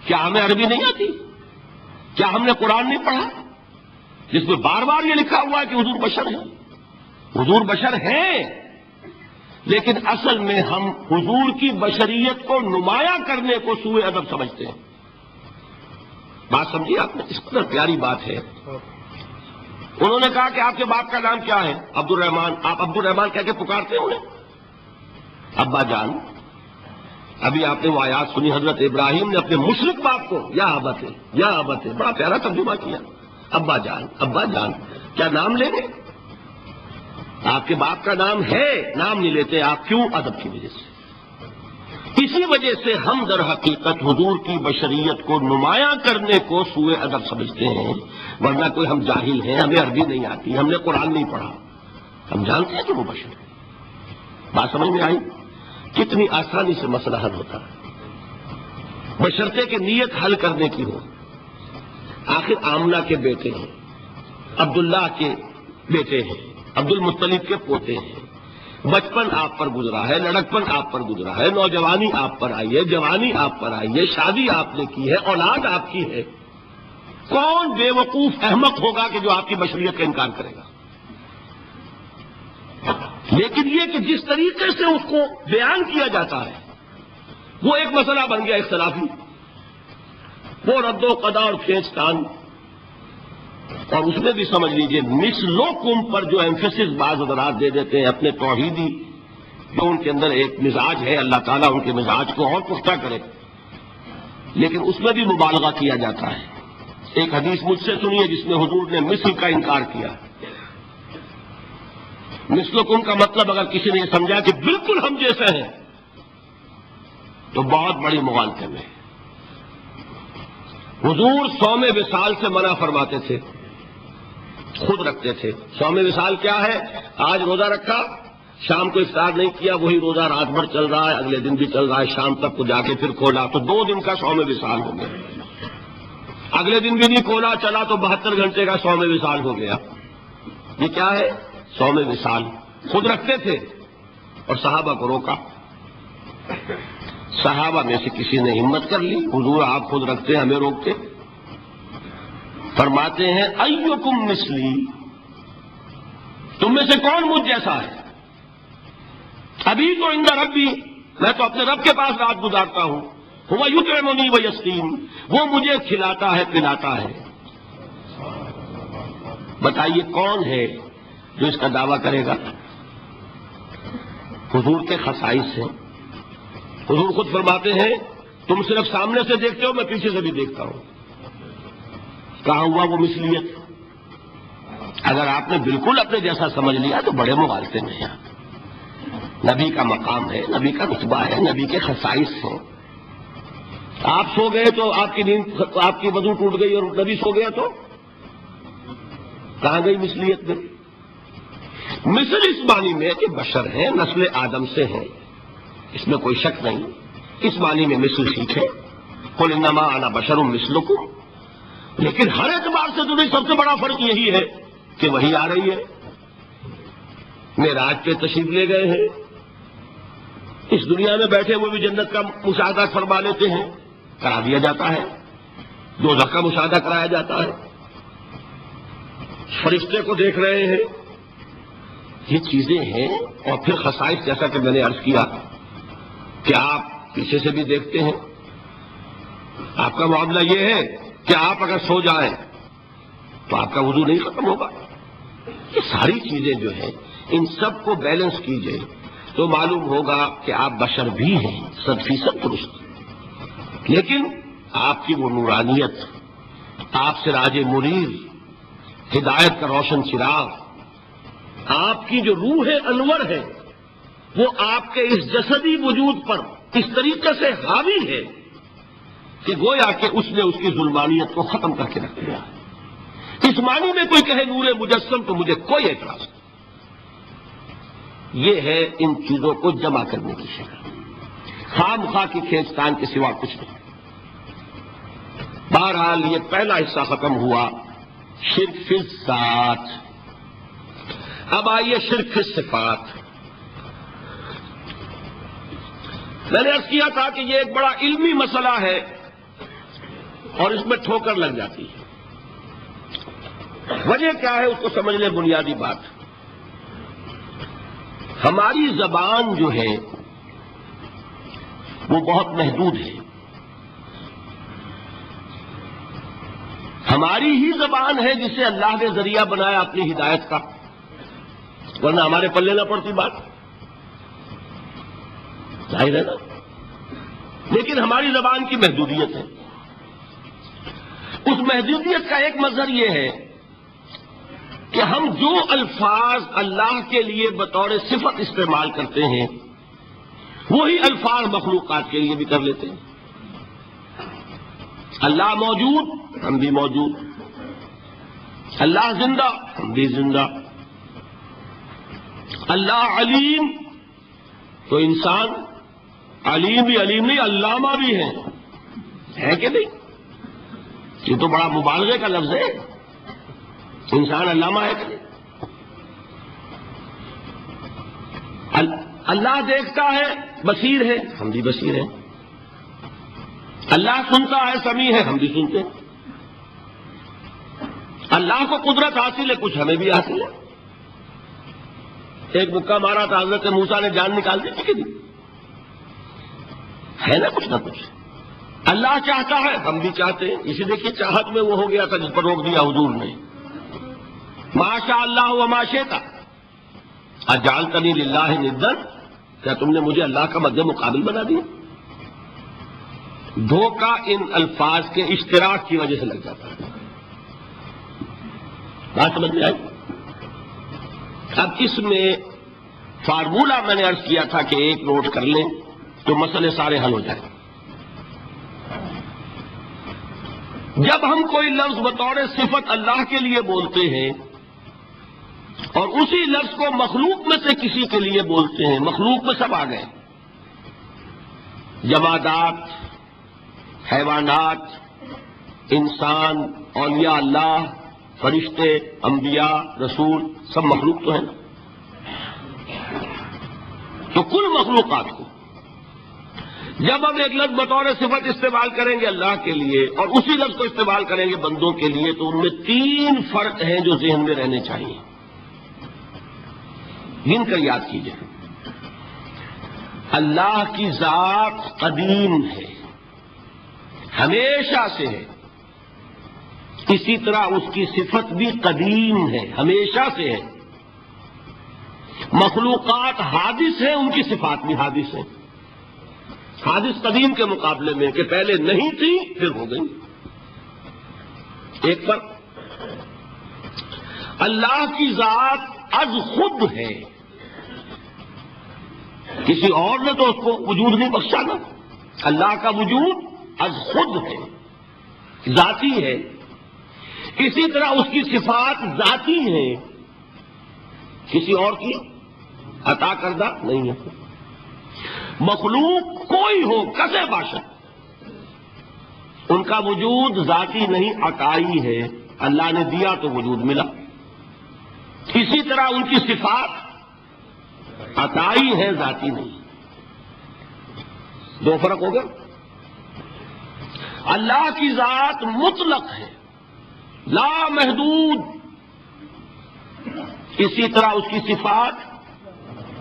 کیا ہمیں عربی نہیں آتی؟ کیا ہم نے قرآن نہیں پڑھا جس میں بار بار یہ لکھا ہوا ہے کہ حضور بشر ہیں؟ حضور بشر ہیں، لیکن اصل میں ہم حضور کی بشریت کو نمایاں کرنے کو سوء ادب سمجھتے ہیں۔ بات سمجھیے آپ نے، اس قدر پیاری بات ہے۔ انہوں نے کہا کہ آپ کے باپ کا نام کیا ہے؟ عبد الرحمان۔ آپ عبد الرحمان کہہ کے پکارتے ہیں انہیں؟ ابا جان۔ ابھی آپ نے وہ آیات سنی، حضرت ابراہیم نے اپنے مشرک باپ کو یا ابت ہے، یا ابت ہے، بڑا پیارا ترجمہ کیا، ابا جان، ابا جان۔ کیا نام لیں گے؟ آپ کے باپ کا نام ہے، نام نہیں لیتے آپ، کیوں؟ ادب کی وجہ سے۔ اسی وجہ سے ہم در حقیقت حضور کی بشریت کو نمایاں کرنے کو سوء ادب سمجھتے ہیں، ورنہ کوئی ہم جاہل ہیں، ہمیں عربی نہیں آتی، ہم نے قرآن نہیں پڑھا، ہم جانتے ہیں کہ وہ بشر ہے۔ بات سمجھ میں آئی؟ کتنی آسانی سے مسئلہ حل ہوتا ہے، بشرطے کہ نیت حل کرنے کی ہو۔ آخر آمنہ کے بیٹے ہیں، عبداللہ کے بیٹے ہیں، عبد المطلب کے پوتے ہیں، بچپن آپ پر گزرا ہے، لڑکپن آپ پر گزرا ہے، نوجوانی آپ پر آئی ہے، جوانی آپ پر آئی ہے، شادی آپ نے کی ہے، اولاد آپ کی ہے۔ کون بے وقوف احمق ہوگا کہ جو آپ کی بشریت کا انکار کرے گا؟ لیکن یہ کہ جس طریقے سے اس کو بیان کیا جاتا ہے وہ ایک مسئلہ بن گیا اختلافی، وہ رد و قضا اور کھینچ تان، اور اس میں بھی سمجھ لیجئے مثلکم پر جو ایمفیسس بعض حضرات دے دیتے ہیں اپنے توحیدی، جو ان کے اندر ایک مزاج ہے، اللہ تعالیٰ ان کے مزاج کو اور پختہ کرے، لیکن اس میں بھی مبالغہ کیا جاتا ہے۔ ایک حدیث مجھ سے سنیے جس میں حضور نے مثل کا انکار کیا۔ مثلکم کا مطلب اگر کسی نے یہ سمجھا کہ بالکل ہم جیسے ہیں تو بہت بڑی مغالطے میں۔ حضور صوم وصال سے منع فرماتے تھے، خود رکھتے تھے۔ صوم وصال کیا ہے؟ آج روزہ رکھا، شام کو افطار نہیں کیا، وہی روزہ رات بھر چل رہا ہے، اگلے دن بھی چل رہا ہے، شام تک کو جا کے پھر کھولا تو 2 دن کا صوم وصال ہو گیا۔ اگلے دن بھی نہیں کھولا، چلا تو 72 گھنٹے کا صوم وصال ہو گیا۔ یہ کیا ہے؟ صوم وصال۔ خود رکھتے تھے اور صحابہ کو روکا۔ صحابہ میں سے کسی نے ہمت کر لی، حضور آپ خود رکھتے ہمیں روکتے؟ فرماتے ہیں ایکم مثلی، تم میں سے کون مجھ جیسا ہے؟ ابھی تو عند ربی، میں تو اپنے رب کے پاس رات گزارتا ہوں، ہوا یطعمنی ویسقین، وہ مجھے کھلاتا ہے پلاتا ہے۔ بتائیے کون ہے جو اس کا دعویٰ کرے گا؟ حضور کے خصائص ہیں۔ حضور خود فرماتے ہیں تم صرف سامنے سے دیکھتے ہو، میں پیچھے سے بھی دیکھتا ہوں۔ کہاں ہوا وہ مثلیت؟ اگر آپ نے بالکل اپنے جیسا سمجھ لیا تو بڑے مغالطے میں ہیں۔ نبی کا مقام ہے، نبی کا رتبہ ہے، نبی کے خصائص ہیں۔ آپ سو گئے تو آپ کی نیند، آپ کی وضو ٹوٹ گئی اور نبی سو گیا تو کہاں گئی مثلیت میں؟ مثل اس معنی میں کہ بشر ہیں، نسل آدم سے ہیں، اس میں کوئی شک نہیں۔ اس معنی میں مثل ٹھیک ہے، قل انما انا بشر مثلکم، لیکن ہر اعتبار سے تو سب سے بڑا فرق یہی ہے کہ وہی آ رہی ہے۔ معراج پہ تشریف لے گئے ہیں، اس دنیا میں بیٹھے ہوئے بھی جنت کا مشاہدہ فرما لیتے ہیں، کرا دیا جاتا ہے، دوزخ کا مشاہدہ کرایا جاتا ہے، فرشتے کو دیکھ رہے ہیں۔ یہ چیزیں ہیں، اور پھر خصائص جیسا کہ میں نے عرض کیا کہ آپ پیچھے سے بھی دیکھتے ہیں۔ آپ کا معاملہ یہ ہے کہ آپ اگر سو جائیں تو آپ کا وضو نہیں ختم ہوگا۔ یہ ساری چیزیں جو ہیں ان سب کو بیلنس کیجئے تو معلوم ہوگا کہ آپ بشر بھی ہیں، 100% درست، لیکن آپ کی وہ نورانیت، آپ سے راج مریر، ہدایت کا روشن چراغ، آپ کی جو روح انور ہے وہ آپ کے اس جسدی وجود پر اس طریقے سے حاوی ہے کہ گویا کہ اس نے اس کی ظلمانیت کو ختم کر کے رکھ دیا۔ اس معنی میں کوئی کہے نور مجسم تو مجھے کوئی اعتراض نہیں۔ یہ ہے ان چیزوں کو جمع کرنے کی شکل، خام خواہ کی کھینچتان کے سوا کچھ نہیں۔ بہرحال یہ پہلا حصہ ختم ہوا، شرک فی الذات۔ اب آئیے شرک فی الصفات۔ میں نے عرض کیا تھا کہ یہ ایک بڑا علمی مسئلہ ہے اور اس میں ٹھوکر لگ جاتی ہے۔ وجہ کیا ہے اس کو سمجھ لیں۔ بنیادی بات، ہماری زبان جو ہے وہ بہت محدود ہے۔ ہماری ہی زبان ہے جسے اللہ نے ذریعہ بنایا اپنی ہدایت کا، ورنہ ہمارے پلے نہ پڑتی بات، ظاہر ہے نا۔ لیکن ہماری زبان کی محدودیت ہے۔ اس محدودیت کا ایک مظہر یہ ہے کہ ہم جو الفاظ اللہ کے لیے بطور صفت استعمال کرتے ہیں وہی الفاظ مخلوقات کے لیے بھی کر لیتے ہیں. اللہ موجود، ہم بھی موجود. اللہ زندہ، ہم بھی زندہ. اللہ علیم، تو انسان علیم بھی علیم نہیں، علامہ بھی ہے کہ نہیں؟ یہ تو بڑا مبالغے کا لفظ ہے. انسان علامہ ہے کہ نہیں؟ اللہ دیکھتا ہے، بصیر ہے، ہم بھی بصیر ہیں. اللہ سنتا ہے، سمیع ہے، ہم بھی سنتے ہیں. اللہ کو قدرت حاصل ہے، کچھ ہمیں بھی حاصل ہے. ایک مکہ مارا تھا حضرت موسیٰ نے، جان نکال دی تھی کہ نہیں؟ ہے نا کچھ نہ کچھ. اللہ چاہتا ہے، ہم بھی چاہتے ہیں. اسی دیکھیے چاہت میں وہ ہو گیا تھا جس پر روک دیا حضور نے. ما شاء اللہ وما شئت اجعلتنی للہ ندا، کیا تم نے مجھے اللہ کا مد مقابل بنا دیا؟ دھوکہ ان الفاظ کے اشتراک کی وجہ سے لگ جاتا ہے. بات سمجھ میں آئی؟ اب اس میں فارمولہ میں نے عرض کیا تھا کہ ایک نوٹ کر لیں تو مسئلے سارے حل ہو جائیں. جب ہم کوئی لفظ بطور صفت اللہ کے لیے بولتے ہیں اور اسی لفظ کو مخلوق میں سے کسی کے لیے بولتے ہیں، مخلوق میں سب آ گئے، جمادات، حیوانات، انسان، اولیاء اللہ، فرشتے، انبیاء، رسول، سب مخلوق تو ہیں نا. تو کل مخلوقات کو جب ہم ایک لفظ بطور صفت استعمال کریں گے اللہ کے لیے اور اسی لفظ کو استعمال کریں گے بندوں کے لیے، تو ان میں 3 فرق ہیں جو ذہن میں رہنے چاہیے. گن کر یاد کیجیے. اللہ کی ذات قدیم ہے، ہمیشہ سے ہے. اسی طرح اس کی صفت بھی قدیم ہے، ہمیشہ سے ہے. مخلوقات حادث ہیں، ان کی صفات بھی حادث ہیں. حادث قدیم کے مقابلے میں کہ پہلے نہیں تھی پھر ہو گئی. ایک پر اللہ کی ذات از خود ہے، کسی اور نے تو اس کو وجود نہیں بخشا نا. اللہ کا وجود از خود ہے، ذاتی ہے. اسی طرح اس کی صفات ذاتی ہیں، کسی اور کی عطا کردہ نہیں ہے. مخلوق کوئی ہو کسے باشد، ان کا وجود ذاتی نہیں عطائی ہے. اللہ نے دیا تو وجود ملا. اسی طرح ان کی صفات عطائی ہے، ذاتی نہیں. 2 فرق ہو گئے. اللہ کی ذات مطلق ہے، لا محدود. اسی طرح اس کی صفات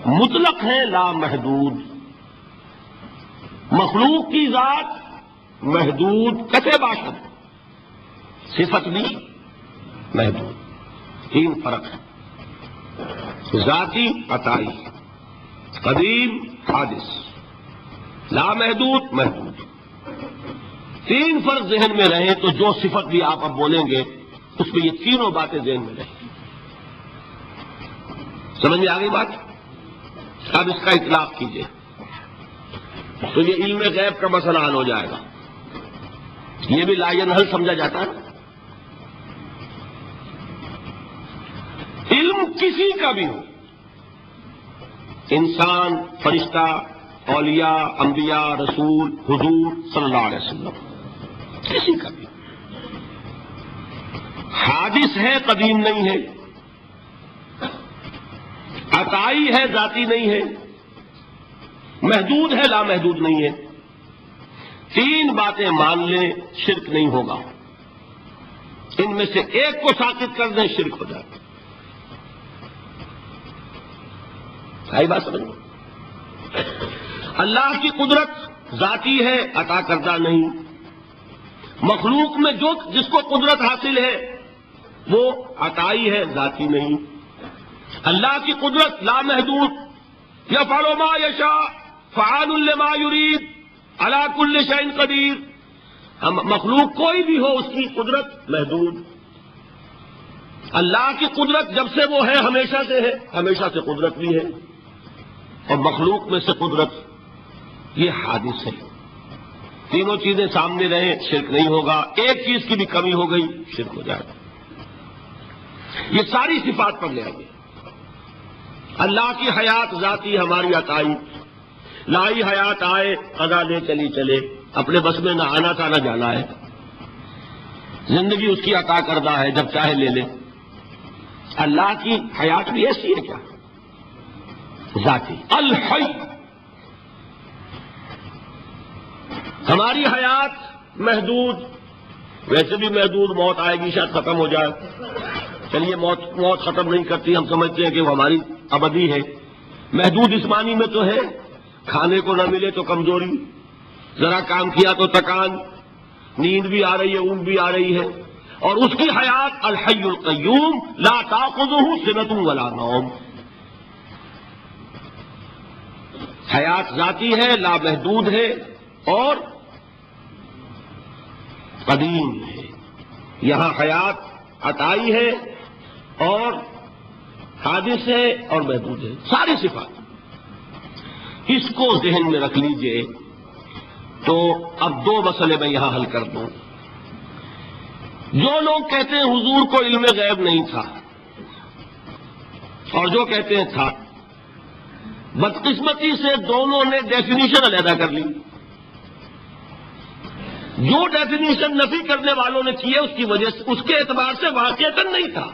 مطلق ہے، لا محدود. مخلوق کی ذات محدود کتے باشد، صفت بھی محدود. 3 فرق ہے، ذاتی عطائی، قدیم حادث، لا محدود محدود. 3 فرق ذہن میں رہیں تو جو صفت بھی آپ اب بولیں گے اس میں یہ تینوں باتیں ذہن میں رہیں. سمجھ میں آ گئی بات؟ اب اس کا اطلاق کیجئے تو یہ علم غیب کا مسئلہ حل ہو جائے گا. یہ بھی لا ینحل سمجھا جاتا ہے. علم کسی کا بھی ہو، انسان، فرشتہ، اولیاء، انبیاء، رسول، حضور صلی اللہ علیہ وسلم، کسی کا بھی حادث ہے، قدیم نہیں ہے. عطائی ہے، ذاتی نہیں ہے. محدود ہے، لا محدود نہیں ہے. 3 باتیں مان لیں، شرک نہیں ہوگا. ان میں سے ایک کو ساقط کر دیں، شرک ہو جائے. صحیح بات سمجھ. اللہ کی قدرت ذاتی ہے، عطا کردہ نہیں. مخلوق میں جس کو قدرت حاصل ہے وہ عطائی ہے، ذاتی نہیں. اللہ کی قدرت لا محدود، یفعل ما یشاء فعال لما یرید علی کل شیء قدیر. ہم مخلوق کوئی بھی ہو اس کی قدرت محدود. اللہ کی قدرت جب سے وہ ہے ہمیشہ سے ہے، ہمیشہ سے قدرت بھی ہے. اور مخلوق میں سے قدرت یہ حادث ہے. تینوں چیزیں سامنے رہیں شرک نہیں ہوگا. ایک چیز کی بھی کمی ہو گئی شرک ہو جائے گا. یہ ساری صفات پر لے آئیے. اللہ کی حیات ذاتی ہماری عطائی، لائی حیات آئے قضا لے چلی چلے، اپنے بس میں نہ آنا تھا نہ جانا ہے. زندگی اس کی عطا کردہ ہے، جب چاہے لے لے. اللہ کی حیات بھی ایسی ہے کیا؟ ذاتی الحی. ہماری حیات محدود، ویسے بھی محدود، موت آئے گی شاید ختم ہو جائے. چلیے موت ختم نہیں کرتی، ہم سمجھتے ہیں کہ وہ ہماری ابدی ہے. محدود اس معنی میں تو ہے کھانے کو نہ ملے تو کمزوری، ذرا کام کیا تو تکان، نیند بھی آ رہی ہے اونگ بھی آ رہی ہے. اور اس کی حیات الحی القیوم لا تاخذہ سنۃ ولا نوم. حیات ذاتی ہے، لامحدود ہے اور قدیم ہے. یہاں حیات عطائی ہے اور حادث ہے اور محدود ہے، ساری صفات. اس کو ذہن میں رکھ لیجئے. تو اب دو مسئلے میں یہاں حل کر دوں. جو لوگ کہتے ہیں حضور کو علم غیب نہیں تھا اور جو کہتے ہیں تھا، بدقسمتی سے دونوں نے ڈیفینیشن علیحدہ کر لی. جو ڈیفینیشن نفی کرنے والوں نے کی ہے اس کی وجہ سے، اس کے اعتبار سے واقعتاً نہیں تھا.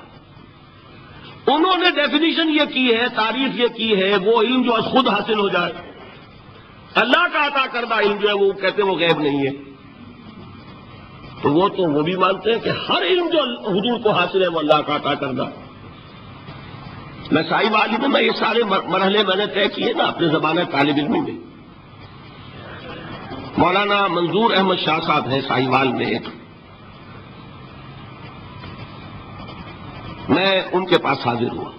انہوں نے ڈیفینیشن یہ کی ہے، تعریف یہ کی ہے، وہ علم جو خود حاصل ہو جائے. اللہ کا عطا کردہ علم جو ہے وہ کہتے ہیں وہ غیب نہیں ہے. تو وہ بھی مانتے ہیں کہ ہر علم جو حضور کو حاصل ہے وہ اللہ کا عطا کردہ. میں صاحب عالم میں یہ سارے مرحلے میں نے طے کیے نا اپنے زمانہ طالب علمی میں. مولانا منظور احمد شاہ صاحب ہیں ساہیوال میں، میں ان کے پاس حاضر ہوا.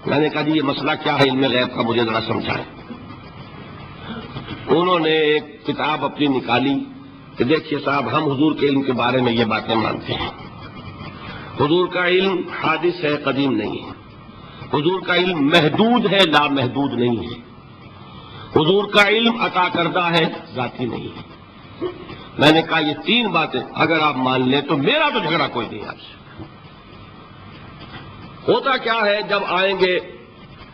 میں نے کہا جی یہ مسئلہ کیا ہے علم غیب کا، مجھے ذرا سمجھائیں. انہوں نے ایک کتاب اپنی نکالی کہ دیکھیے صاحب، ہم حضور کے علم کے بارے میں یہ باتیں مانتے ہیں. حضور کا علم حادث ہے، قدیم نہیں ہے. حضور کا علم محدود ہے، لامحدود نہیں ہے. حضور کا علم عطا کردہ ہے، ذاتی نہیں ہے. میں نے کہا یہ تین باتیں اگر آپ مان لیں تو میرا تو جھگڑا کوئی نہیں آپ سے. ہوتا کیا ہے جب آئیں گے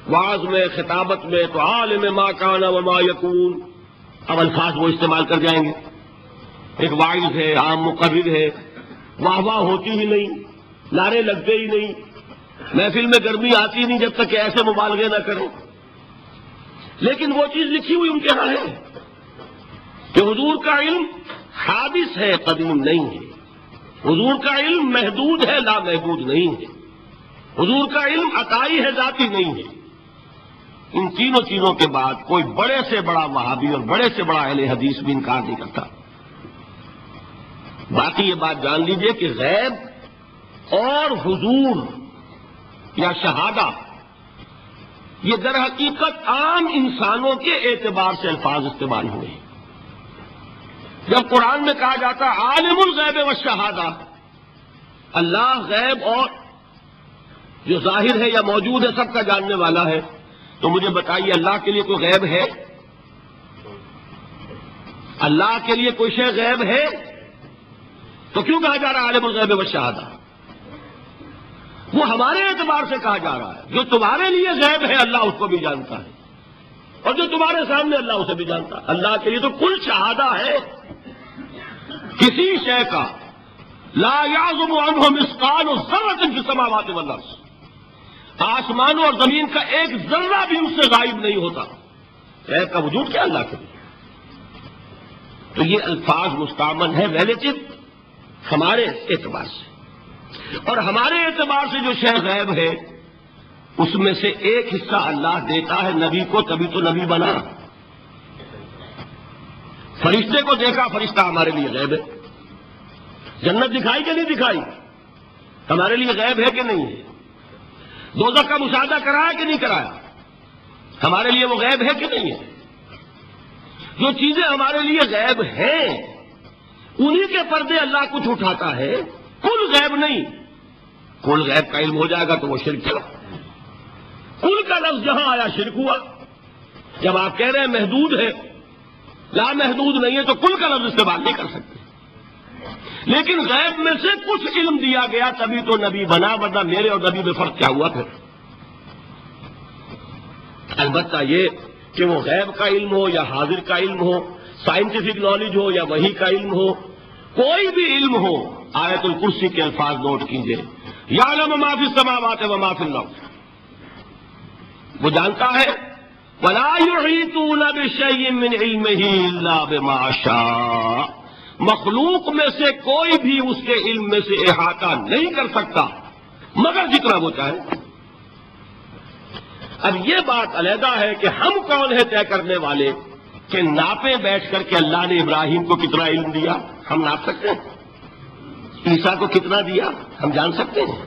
وعظ میں، خطابت میں، تو عالم ما کان وما یکون، اب الفاظ وہ استعمال کر جائیں گے. ایک واعظ ہے، عام مقرر ہے، واہ واہ ہوتی ہی نہیں، نعرے لگتے ہی نہیں، محفل میں گرمی آتی نہیں جب تک کہ ایسے مبالغے نہ کریں. لیکن وہ چیز لکھی ہوئی ان کے ہاں ہے کہ حضور کا علم حادث ہے، قدیم نہیں ہے. حضور کا علم محدود ہے، لامحدود نہیں ہے. حضور کا علم عطائی ہے، ذاتی نہیں ہے. ان تینوں چیزوں کے بعد کوئی بڑے سے بڑا وہابی اور بڑے سے بڑا اہل حدیث بھی انکار نہیں کرتا. باقی یہ بات جان لیجئے کہ غیب اور حضور یا شہادہ یہ در حقیقت عام انسانوں کے اعتبار سے الفاظ استعمال ہوئے ہیں. جب قرآن میں کہا جاتا عالم الغیب والشہادہ، اللہ غیب اور جو ظاہر ہے یا موجود ہے سب کا جاننے والا ہے، تو مجھے بتائیے اللہ کے لیے کوئی غیب ہے؟ اللہ کے لیے کوئی شے غیب ہے؟ تو کیوں کہا جا رہا ہے عالم الغیب والشہادہ؟ وہ ہمارے اعتبار سے کہا جا رہا ہے. جو تمہارے لیے غیب ہے اللہ اس کو بھی جانتا ہے، اور جو تمہارے سامنے اللہ اسے بھی جانتا ہے. اللہ کے لیے تو کل شہادہ ہے. کسی شے کا لا یعزب عنہ مثقال ذرۃ فی السماوات والارض، آسمانوں اور زمین کا ایک ذرہ بھی اس سے غائب نہیں ہوتا. غیب کا وجود کیا اللہ کے لیے؟ تو یہ الفاظ مستعمل ہے ریلیٹو ہمارے اعتبار سے، اور ہمارے اعتبار سے جو شے غیب ہے اس میں سے ایک حصہ اللہ دیتا ہے نبی کو، تبھی تو نبی بنا. فرشتے کو دیکھا، فرشتہ ہمارے لیے غیب ہے. جنت دکھائی کہ نہیں دکھائی، ہمارے لیے غیب ہے کہ نہیں ہے. دوزخ کا مشاہدہ کرایا کہ نہیں کرایا، ہمارے لیے وہ غیب ہے کہ نہیں ہے. جو چیزیں ہمارے لیے غیب ہیں انہی کے پردے اللہ کچھ اٹھاتا ہے، کل غیب نہیں. کل غیب کا علم ہو جائے گا تو وہ شرک چلا. کل کا لفظ جہاں آیا شرک ہوا. جب آپ کہہ رہے ہیں محدود ہے لامحدود نہیں ہے تو کل کا لفظ استعمال نہیں کر سکتے. لیکن غیب میں سے کچھ علم دیا گیا تبھی تو نبی بنا، ورنہ میرے اور نبی میں فرق کیا ہوا پھر؟ البتہ یہ کہ وہ غیب کا علم ہو یا حاضر کا علم ہو، سائنٹیفک نالج ہو یا وحی کا علم ہو، کوئی بھی علم ہو، آیت الکرسی کے الفاظ نوٹ کیجئے، یعلم ما فی السماوات و ما فی الارض، وہ جانتا ہے، ولا یحیطون بشیء من علمہ الا بما شاء، مخلوق میں سے کوئی بھی اس کے علم میں سے احاطہ نہیں کر سکتا مگر جتنا وہ چاہے. اب یہ بات علیحدہ ہے کہ ہم کون ہیں طے کرنے والے کہ ناپیں بیٹھ کر کے اللہ نے ابراہیم کو کتنا علم دیا؟ ہم ناپ سکتے ہیں؟ عیسیٰ کو کتنا دیا ہم جان سکتے ہیں؟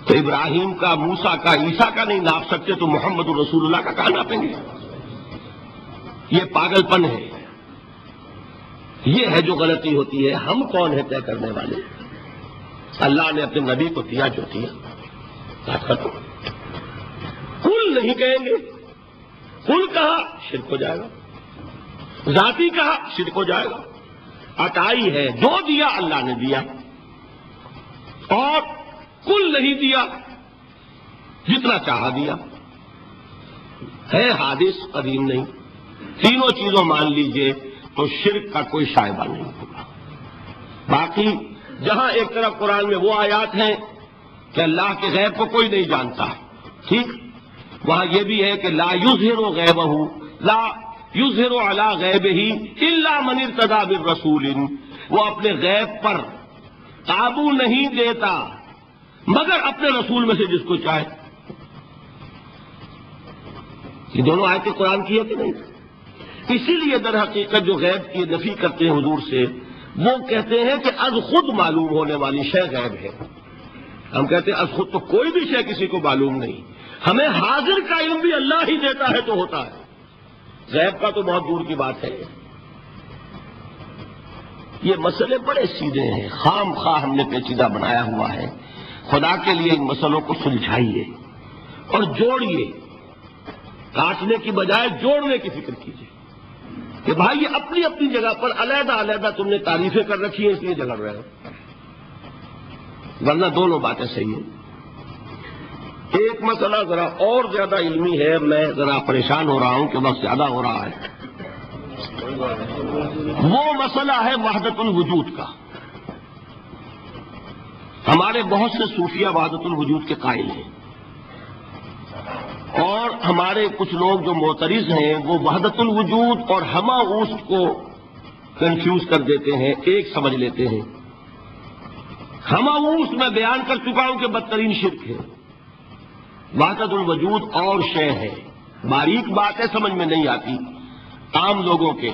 تو ابراہیم کا، موسیٰ کا، عیسیٰ کا نہیں ناپ سکتے تو محمد رسول اللہ کا کہاں ناپیں گے؟ یہ پاگل پن ہے، یہ ہے جو غلطی ہوتی ہے. ہم کون ہیں طے کرنے والے؟ اللہ نے اپنے نبی کو دیا جو دیا، بات ختم. کل نہیں کہیں گے، کل کہا شرک ہو جائے گا، ذاتی کہا شرک ہو جائے گا. عطائی ہے، جو دیا اللہ نے دیا، اور کل نہیں دیا، جتنا چاہا دیا. ہے حادث، قدیم نہیں. تینوں چیزوں مان لیجئے تو شرک کا کوئی شائبہ نہیں ہوگا. باقی جہاں ایک طرف قرآن میں وہ آیات ہیں کہ اللہ کے غیب کو کوئی نہیں جانتا، ٹھیک، وہاں یہ بھی ہے کہ لا یظہر غیبہ، لا یظہر علی غیبہ الا من ارتضی بالرسول، وہ اپنے غیب پر قابو نہیں دیتا مگر اپنے رسول میں سے جس کو چاہے. یہ دونوں آیتیں قرآن کی ہے کہ نہیں؟ اسی لیے در حقیقت جو غیب کی نفی کرتے ہیں حضور سے، وہ کہتے ہیں کہ از خود معلوم ہونے والی شے غیب ہے. ہم کہتے ہیں از خود تو کوئی بھی شے کسی کو معلوم نہیں، ہمیں حاضر کا علم بھی اللہ ہی دیتا ہے تو ہوتا ہے، غیب کا تو بہت دور کی بات ہے. یہ مسئلے بڑے سیدھے ہیں، خام خواہ ہم نے پیچیدہ بنایا ہوا ہے. خدا کے لیے ان مسئلوں کو سلجھائیے اور جوڑیے، کاٹنے کی بجائے جوڑنے کی فکر کیجیے کہ بھائی یہ اپنی اپنی جگہ پر علیحدہ علیحدہ تم نے تعریفیں کر رکھی ہیں اس لیے جھگڑ رہے ہو، ورنہ دونوں باتیں صحیح ہیں. ایک مسئلہ ذرا اور زیادہ علمی ہے، میں ذرا پریشان ہو رہا ہوں کہ وقت زیادہ ہو رہا ہے. وہ مسئلہ ہے وحدت الوجود کا. ہمارے بہت سے صوفیہ وحدت الوجود کے قائل ہیں، اور ہمارے کچھ لوگ جو معترض ہیں وہ وحدت الوجود اور ہماؤس کو کنفیوز کر دیتے ہیں، ایک سمجھ لیتے ہیں. ہماؤس میں بیان کر چکا ہوں کہ بدترین شرک ہے. وحدت الوجود اور شے ہے، باریک باتیں سمجھ میں نہیں آتی عام لوگوں کے،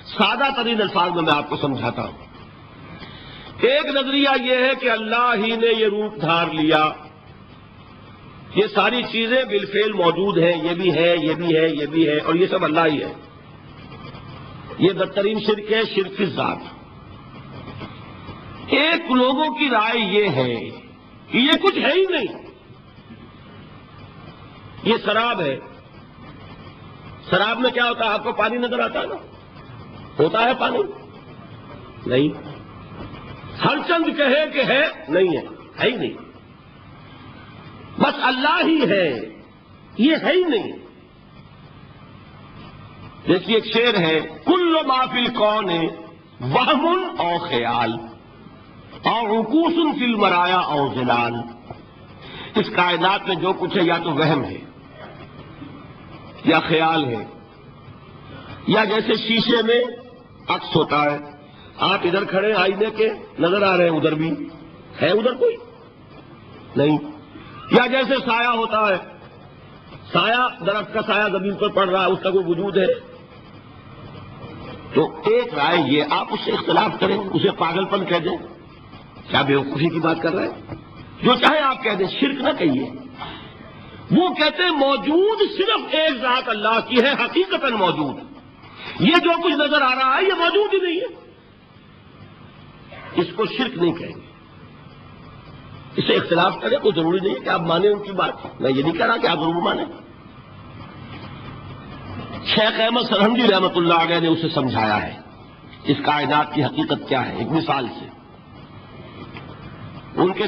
سادہ ترین الفاظ میں آپ کو سمجھاتا ہوں. ایک نظریہ یہ ہے کہ اللہ ہی نے یہ روپ دھار لیا، یہ ساری چیزیں بالفعل موجود ہیں، یہ بھی ہے، یہ بھی ہے، یہ بھی ہے، اور یہ سب اللہ ہی ہے. یہ بدترین شرک ہے، شرک فی الذات. ایک لوگوں کی رائے یہ ہے کہ یہ کچھ ہے ہی نہیں، یہ شراب ہے. شراب میں کیا ہوتا ہے؟ آپ کو پانی نظر آتا ہے نا؟ ہوتا ہے پانی؟ نہیں. ہر چند کہے کہ ہے، نہیں ہے، ہے ہی نہیں. بس اللہ ہی ہے، یہ ہے ہی نہیں. دیکھیے ایک شعر ہے، کل ما فی الکون وہم او خیال اور عکوس فی المرایا او ظلال. اس کائنات میں جو کچھ ہے یا تو وہم ہے یا خیال ہے، یا جیسے شیشے میں عکس ہوتا ہے، آپ ادھر کھڑے آئینے کے نظر آ رہے ہیں، ادھر بھی ہے، ادھر کوئی نہیں. یا جیسے سایہ ہوتا ہے، سایہ درخت کا سایہ زمین پر پڑ رہا ہے، اس کا کوئی وجود ہے. تو ایک رائے یہ، آپ اس سے اختلاف کریں، اسے پاگل پن کہہ دیں، کیا بیوقوفی کی بات کر رہے ہیں؟ جو چاہے آپ کہہ دیں، شرک نہ کہیے. وہ کہتے ہیں موجود صرف ایک ذات اللہ کی ہے، حقیقتاً موجود. یہ جو کچھ نظر آ رہا ہے یہ موجود ہی نہیں ہے، اس کو شرک نہیں کہیں گے. اسے اختلاف کریں، کوئی ضروری نہیں ہے کہ آپ مانیں ان کی بات. میں یہ نہیں کہہ رہا کہ آپ ضرور مانیں. شیخ احمد سرہندی رحمۃ اللہ علیہ نے اسے سمجھایا ہے اس کائنات کی حقیقت کیا ہے ایک مثال سے. ان کے